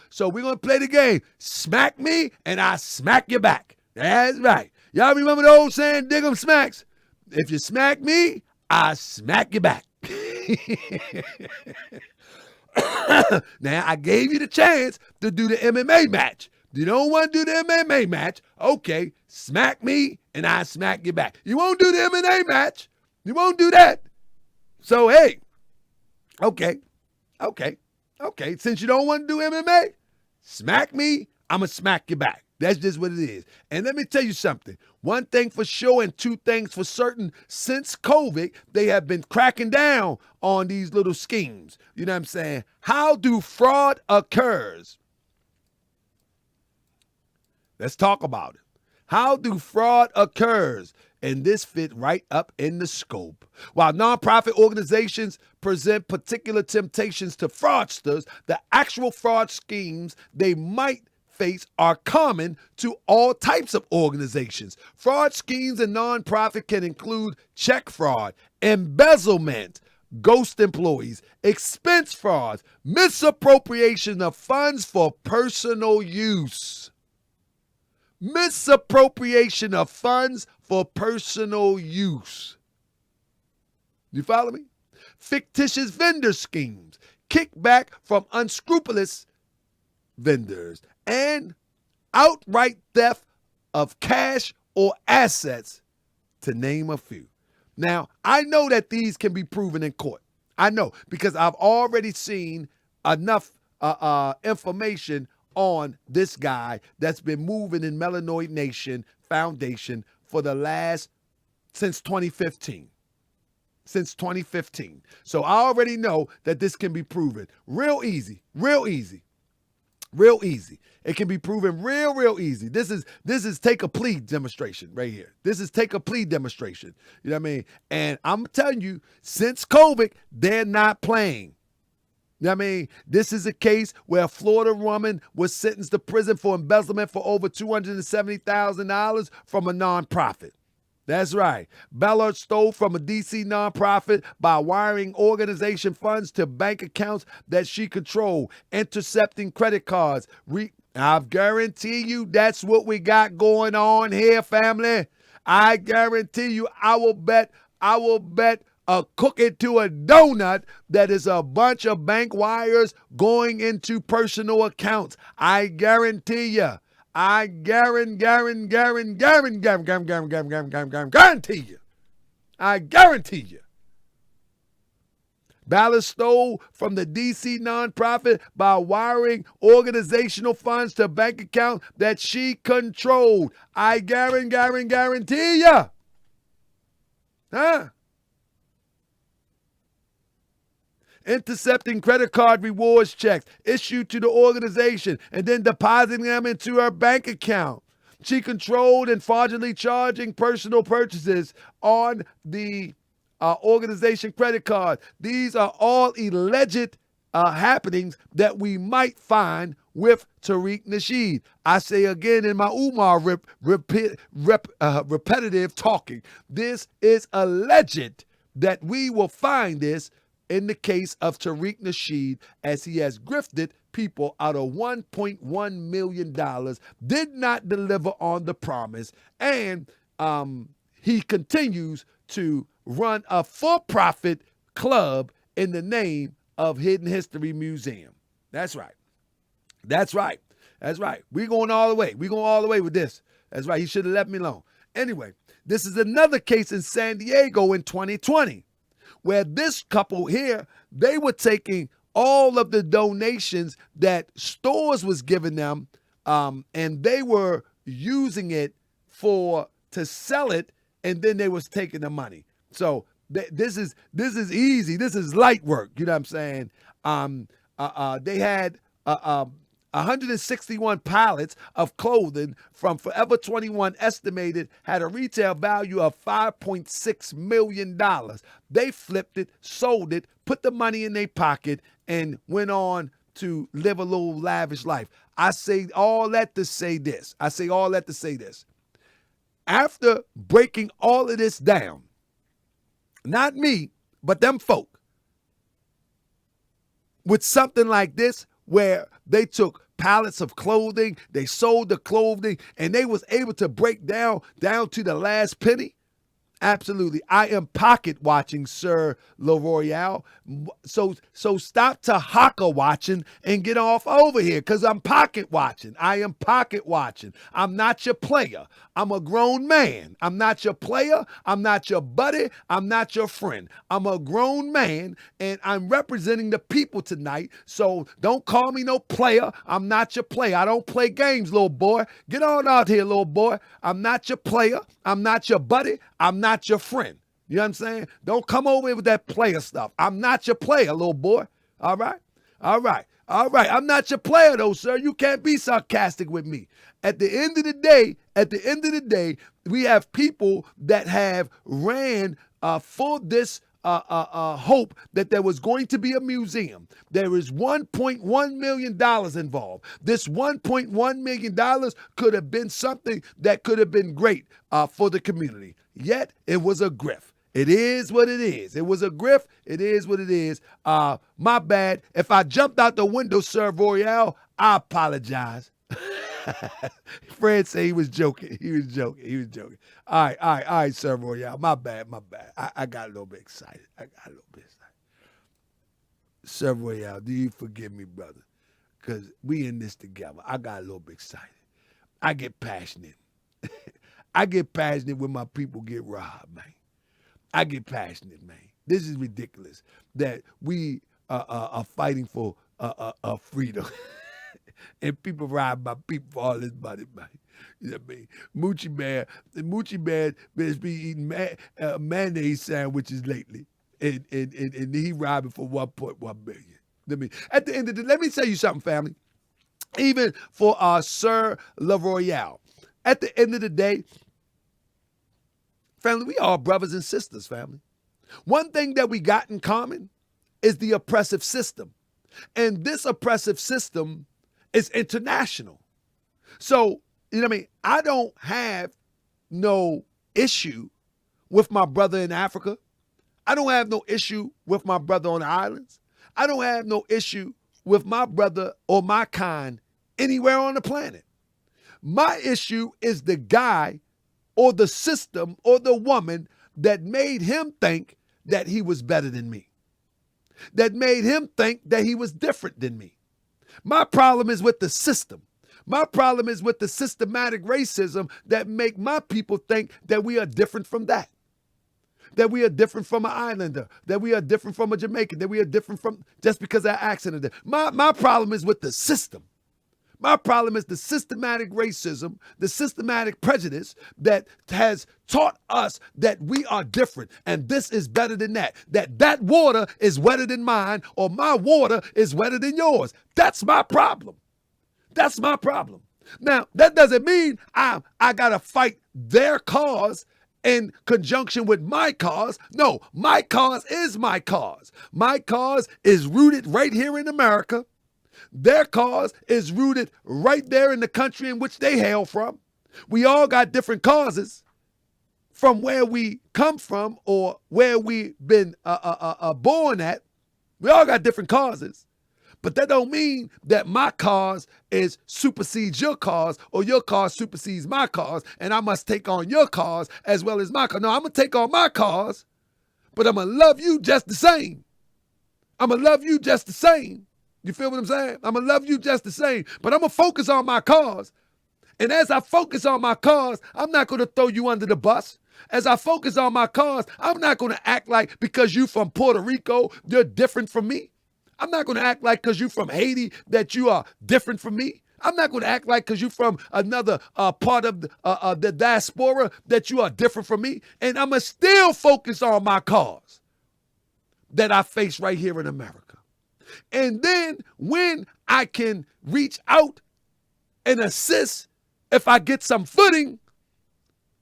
So we're going to play the game. Smack me, and I smack you back. That's right. Y'all remember the old saying, dig 'em smacks? If you smack me, I smack you back. Now, I gave you the chance to do the MMA match. You don't want to do the MMA match? Okay, smack me and I smack you back. You won't do the MMA match? You won't do that? So, hey, okay. Since you don't want to do MMA, smack me, I'm going to smack you back. That's just what it is. And let me tell you something. One thing for sure and two things for certain, since COVID, they have been cracking down on these little schemes. You know what I'm saying? How do fraud occurs? Let's talk about it. How do fraud occurs? And this fit right up in the scope. While nonprofit organizations present particular temptations to fraudsters, the actual fraud schemes they might face are common to all types of organizations. Fraud schemes in nonprofit can include check fraud, embezzlement, ghost employees, expense frauds, misappropriation of funds for personal use. Misappropriation of funds for personal use. You follow me? Fictitious vendor schemes, kickback from unscrupulous vendors, and outright theft of cash or assets, to name a few. Now, I know that these can be proven in court. I know, because I've already seen enough information on this guy that's been moving in Melanoid Nation Foundation since 2015. Since 2015. So I already know that this can be proven real easy. It can be proven real easy. This is take a plea demonstration right here. This is take a plea demonstration. You know what I mean? And I'm telling you, since COVID, they're not playing. You know what I mean? This is a case where a Florida woman was sentenced to prison for embezzlement for over $270,000 from a nonprofit. That's right. Ballard stole from a D.C. nonprofit by wiring organization funds to bank accounts that she controlled, intercepting credit cards. I guarantee you that's what we got going on here, family. I guarantee you, I will bet a cookie to a donut that is a bunch of bank wires going into personal accounts. I guarantee you. I guarantee you. I guarantee you. Ballard stole from the D.C. nonprofit by wiring organizational funds to bank accounts that she controlled. I guarantee you. Huh? Intercepting credit card rewards checks issued to the organization and then depositing them into her bank account. She controlled and fraudulently charging personal purchases on the organization credit card. These are all alleged happenings that we might find with Tariq Nasheed. I say again in my Umar repetitive talking, this is alleged that we will find this in the case of Tariq Nasheed, as he has grifted people out of $1.1 million, did not deliver on the promise, and he continues to run a for-profit club in the name of Hidden History Museum. That's right. We're going all the way. We're going all the way with this. That's right. He should have left me alone. Anyway, this is another case in San Diego in 2020. where this couple here, they were taking all of the donations that stores was giving them, and they were using it to sell it, and then they was taking the money. So this is easy. This is light work. You know what I'm saying? They had 161 pallets of clothing from Forever 21, estimated had a retail value of $5.6 million. They flipped it, sold it, put the money in their pocket, and went on to live a little lavish life. I say all that to say this. After breaking all of this down, not me, but them folk, with something like this, where they took pallets of clothing, they sold the clothing, and they was able to break down to the last penny. Absolutely. I am pocket watching, Sir LaRoyale. So stop Tahaka watching and get off over here, because I'm pocket watching. I am pocket watching. I'm not your player. I'm a grown man. I'm not your player. I'm not your buddy. I'm not your friend. I'm a grown man, and I'm representing the people tonight. So don't call me no player. I'm not your player. I don't play games, little boy. Get on out here, little boy. I'm not your player. I'm not your buddy. I'm not your friend. You know what I'm saying? Don't come over here with that player stuff. I'm not your player, little boy. All right? All right. I'm not your player, though, sir. You can't be sarcastic with me. At the end of the day, we have people that have ran for this hope that there was going to be a museum. There is $1.1 million involved. This $1.1 million could have been something that could have been great for the community. Yet, it was a grift. It is what it is. It was a grift. It is what it is. My bad. If I jumped out the window, Sir Royale, I apologize. Fred said he was joking. He was joking. All right, Sir Royale. My bad. I got a little bit excited. Sir Royale, do you forgive me, brother? Because we in this together. I got a little bit excited. I get passionate. I get passionate when my people get robbed, man. I get passionate, man. This is ridiculous that we are fighting for freedom. And people rob my people for all this money, man. You know what I mean? Moochie Man has been eating mayonnaise sandwiches lately. And he robbing for 1.1 million. At the end of the day, let me tell you something, family. Even for Sir LaRoyale, at the end of the day, family, we are brothers and sisters, family. One thing that we got in common is the oppressive system. And this oppressive system is international. So, you know what I mean? I don't have no issue with my brother in Africa. I don't have no issue with my brother on the islands. I don't have no issue with my brother or my kind anywhere on the planet. My issue is the guy or the system or the woman that made him think that he was better than me, that made him think that he was different than me. My problem is with the system. My problem is with the systematic racism that make my people think that we are different from that we are different from an islander, that we are different from a Jamaican, that we are different from just because our accent is there. My problem is with the system. My problem is the systematic racism, the systematic prejudice that has taught us that we are different and this is better than that water is wetter than mine or my water is wetter than yours. That's my problem. That's my problem. Now, that doesn't mean I got to fight their cause in conjunction with my cause. No, my cause is my cause. My cause is rooted right here in America. Their cause is rooted right there in the country in which they hail from. We all got different causes from where we come from or where we've been born at. We all got different causes. But that don't mean that my cause supersedes your cause or your cause supersedes my cause and I must take on your cause as well as my cause. No, I'm going to take on my cause, but I'm going to love you just the same. I'm going to love you just the same. You feel what I'm saying? I'm going to love you just the same, but I'm going to focus on my cause. And as I focus on my cause, I'm not going to throw you under the bus. As I focus on my cause, I'm not going to act like because you from Puerto Rico, you're different from me. I'm not going to act like because you from Haiti that you are different from me. I'm not going to act like because you're from another part of the diaspora that you are different from me. And I'm going to still focus on my cause that I face right here in America. And then when I can reach out and assist, if I get some footing,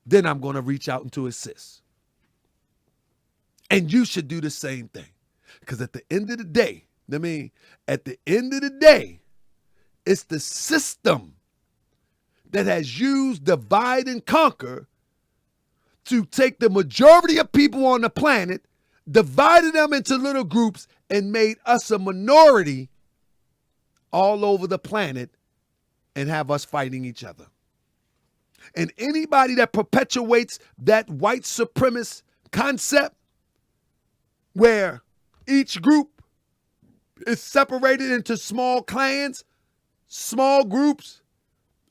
then I'm going to reach out and to assist. And you should do the same thing. Because at the end of the day, it's the system that has used divide and conquer to take the majority of people on the planet, divided them into little groups, and made us a minority all over the planet and have us fighting each other. And anybody that perpetuates that white supremacist concept where each group is separated into small clans, small groups,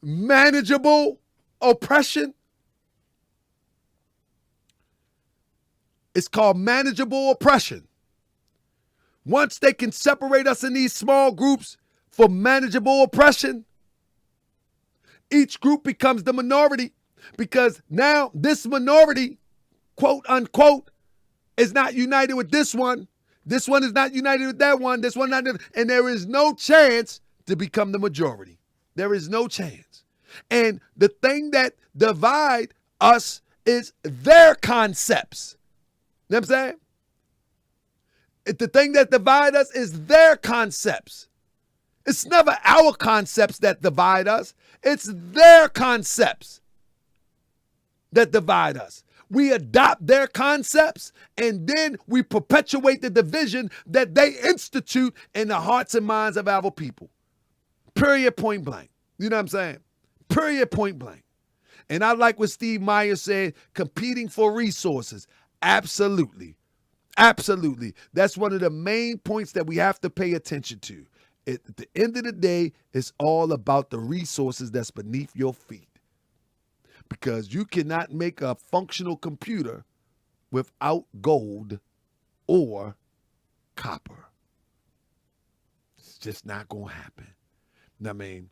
manageable oppression. It's called manageable oppression. Once they can separate us in these small groups for manageable oppression, each group becomes the minority because now this minority, quote unquote, is not united with this one. This one is not united with that one. This one not, and there is no chance to become the majority. There is no chance. And the thing that divide us is their concepts. You know what I'm saying? The thing that divide us is their concepts. It's never our concepts that divide us. It's their concepts that divide us. We adopt their concepts and then we perpetuate the division that they institute in the hearts and minds of our people. Period, point blank. You know what I'm saying? Period, point blank. And I like what Steve Meyer said, competing for resources. Absolutely. Absolutely. That's one of the main points that we have to pay attention to. At the end of the day, it's all about the resources that's beneath your feet. Because you cannot make a functional computer without gold or copper. It's just not going to happen. I mean,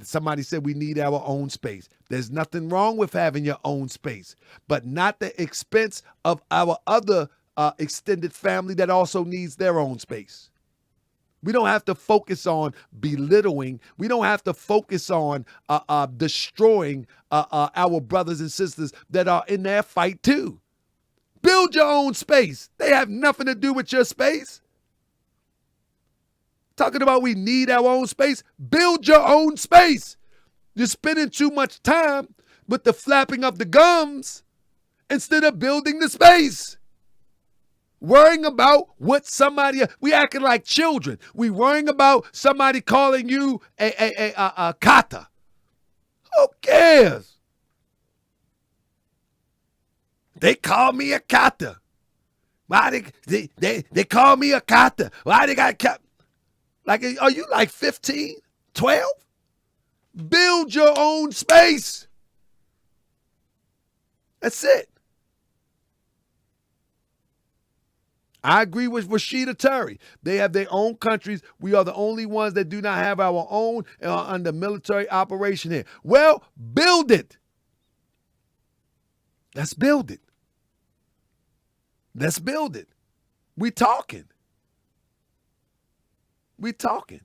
somebody said we need our own space. There's nothing wrong with having your own space, but not the expense of our other extended family that also needs their own space. We don't have to focus on belittling. We don't have to focus on destroying our brothers and sisters that are in their fight too. Build your own space. They have nothing to do with your space. Talking about we need our own space. Build your own space. You're spending too much time with the flapping of the gums instead of building the space. Worrying about what somebody, we acting like children. We worrying about somebody calling you a kata. Who cares? They call me a kata. Why they call me a kata? Why they got kata? Like, are you like 15, 12? Build your own space. That's it. I agree with Rashida Terry. They have their own countries. We are the only ones that do not have our own and are under military operation here. Well, build it. Let's build it. Let's build it. We talking. We talking.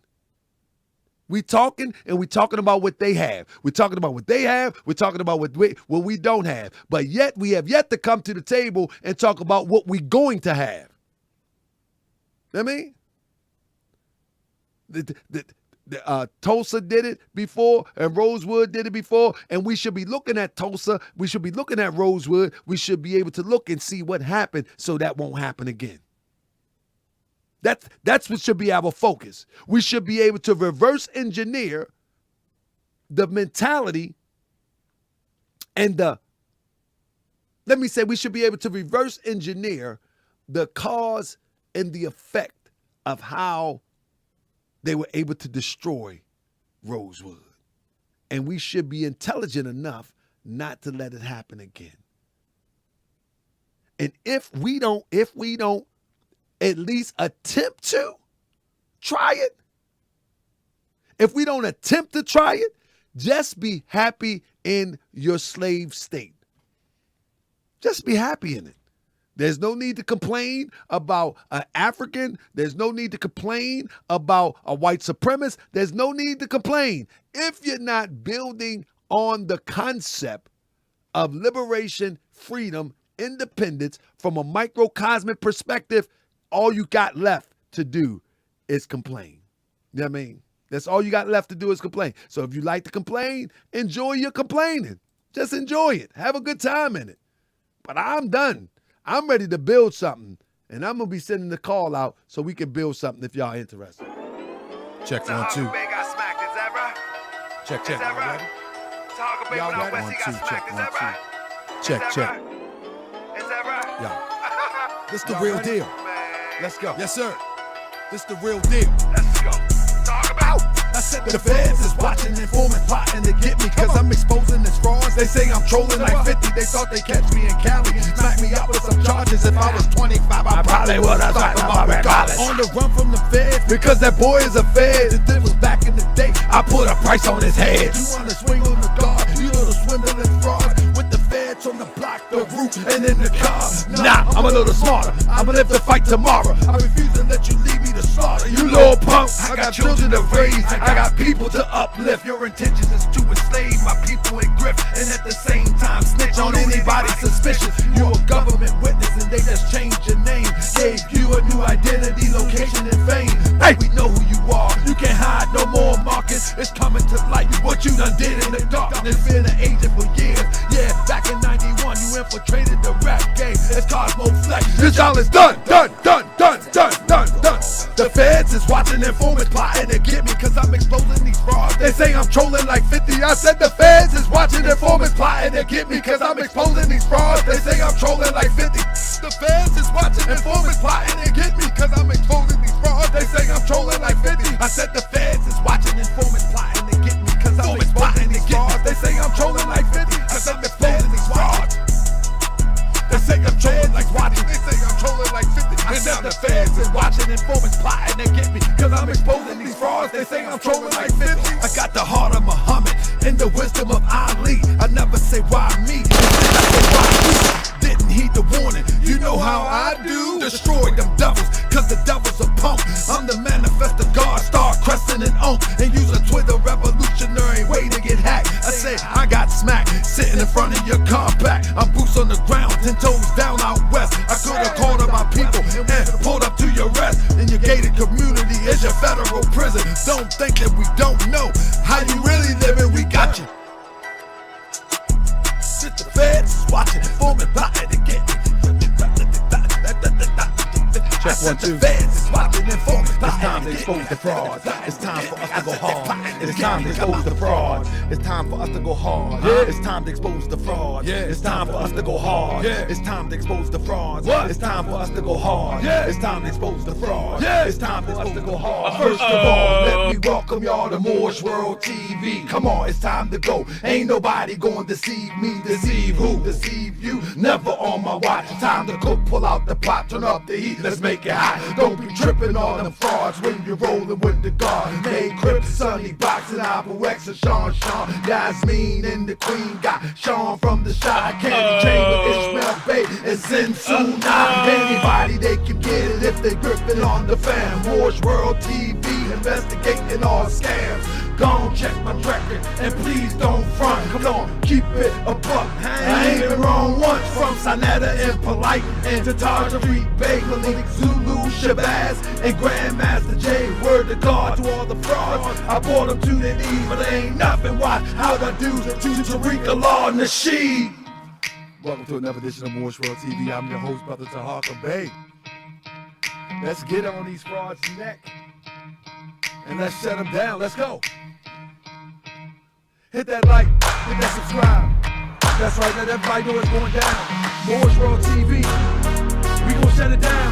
We talking and we talking about what they have. We're talking about what they have. We're talking about what we don't have. But yet we have yet to come to the table and talk about what we're going to have. I mean, Tulsa did it before and Rosewood did it before, and we should be looking at Tulsa. We should be looking at Rosewood. We should be able to look and see what happened so that won't happen again. That's what should be our focus. We should be able to reverse engineer the mentality and we should be able to reverse engineer the cause and the effect of how they were able to destroy Rosewood. And we should be intelligent enough not to let it happen again. And if we don't at least attempt to try it, if we don't attempt to try it, just be happy in your slave state. Just be happy in it. There's no need to complain about an African. There's no need to complain about a white supremacist. There's no need to complain. If you're not building on the concept of liberation, freedom, independence from a microcosmic perspective, all you got left to do is complain. You know what I mean? That's all you got left to do is complain. So if you like to complain, enjoy your complaining. Just enjoy it. Have a good time in it. But I'm done. I'm ready to build something, and I'm going to be sending the call out so we can build something if y'all interested. Check 1, 2. Check, check. Y'all ready? Y'all ready? 1, 2, check, 1, 2. Check, check. Yeah. This the real deal. Let's go. Yes, sir. This the real deal. Let's go. Talk about. I said the feds is watching, informing, plotting to get me, cause I'm exposing this frauds. They say I'm trolling like 50, they thought they catch me in Cali. Smack me up with some charges. If I was 25, I probably would have talked about regardless. On the run from the feds, because that boy is a fed. If it was back in the day, I put a price on his head. You wanna swing on the guard, you little swindling fraud. With the feds on the block, the roof, and in the car. Nah, I'm a little smarter, I'ma live to fight tomorrow. I refuse to let you leave me to slaughter. You little punk, I got children to raise, I got people to uplift. Your intentions is to enslave my people in grift, and at the same time snitch on anybody suspicious. You're a government witness and they just changed your name. Gave you a new identity, location, and fame. Hey, we know who you are, you can't hide no more, Marcus. It's coming to light what you done did in the darkness. Been an agent for years, yeah, back in 91 you infiltrated the rap game. It's Cosmo Flex, this all is done. The feds is watching, informants plotting to get me, cause I'm exposing these frauds. They say I'm trolling like 50. I said the feds is watching, informants plotting to get me, cause I'm exposing these frauds. They say I'm trolling like 50. The feds is watching, informants plotting to get me, cause I'm exposing these frauds. They say I'm trolling like 50. I said the feds is watching, informants plotting to get me, cause I'm exposing these frauds. They say I'm trolling like 50. I said the feds is frauds. They say I'm trolling like watching. They say I'm trolling like 50. I said the feds is watching, informants plotting to get me, cause I'm exposing these frauds. They say I'm trolling like 50. I got the heart of Muhammad and the wisdom of Ali. I never say why me. I say why you. Didn't heed the warning. You know how I do. Destroy them devils, cause the devil's a punk. I'm the manifest of God, star crescent and unk, and use a Twitter revolutionary way to get hacked. I say I got smacked, sitting in front of your compact. I'm boots on the ground, 10 toes down out west. I could've called up my people and pulled up to your rest. In your gated community is your federal prison. Don't think that we don't know how you really living. We got you. Sit the feds is watching, forming plotting to get me. Check 1, 2. The feds is watching, informing It's time to expose the fraud. It's time for us to go hard. It's time to expose the fraud. It's time for us to go hard. It's time to expose the fraud. It's time for us to go hard. It's time to expose the fraud. It's time for us to go hard. It's time to expose the fraud. It's time for us to go hard. First of all, let me welcome y'all to Moore's World TV. Come on, it's time to go. Ain't nobody gonna deceive me. Deceive who? Deceive you. Never on my watch. Time to go pull out the pot, turn up the heat, let's make it hot. Don't be tripping on them frauds when you're rolling with the guard. Made Crip, Sonny, Boxing, Apple X, and Sean. Yasmin and the Queen got Sean from the shot. Candy Chain with Ishmael Bay and Sin Soon. Anybody they can get it if they gripping on the fam. Moore's World TV, investigating all scams. Gon' check my record and please don't front. Come on, keep it a buck. I ain't been wrong once. From Sinetta and Polite and Tatar Tariq Bey, Malik Zulu, Shabazz and Grandmaster J. Word to God to all the frauds. I brought them to their knees, but they ain't nothing. Watch how the dudes to Tariq Allah Nasheed. Welcome to another edition of Moore's World TV. I'm your host, Brother Tahaka Bey. Let's get on these frauds' neck and let's shut them down. Let's go. Hit that like, hit that subscribe. That's right, let everybody know what's going down. Moore's World TV, we gon' shut it down.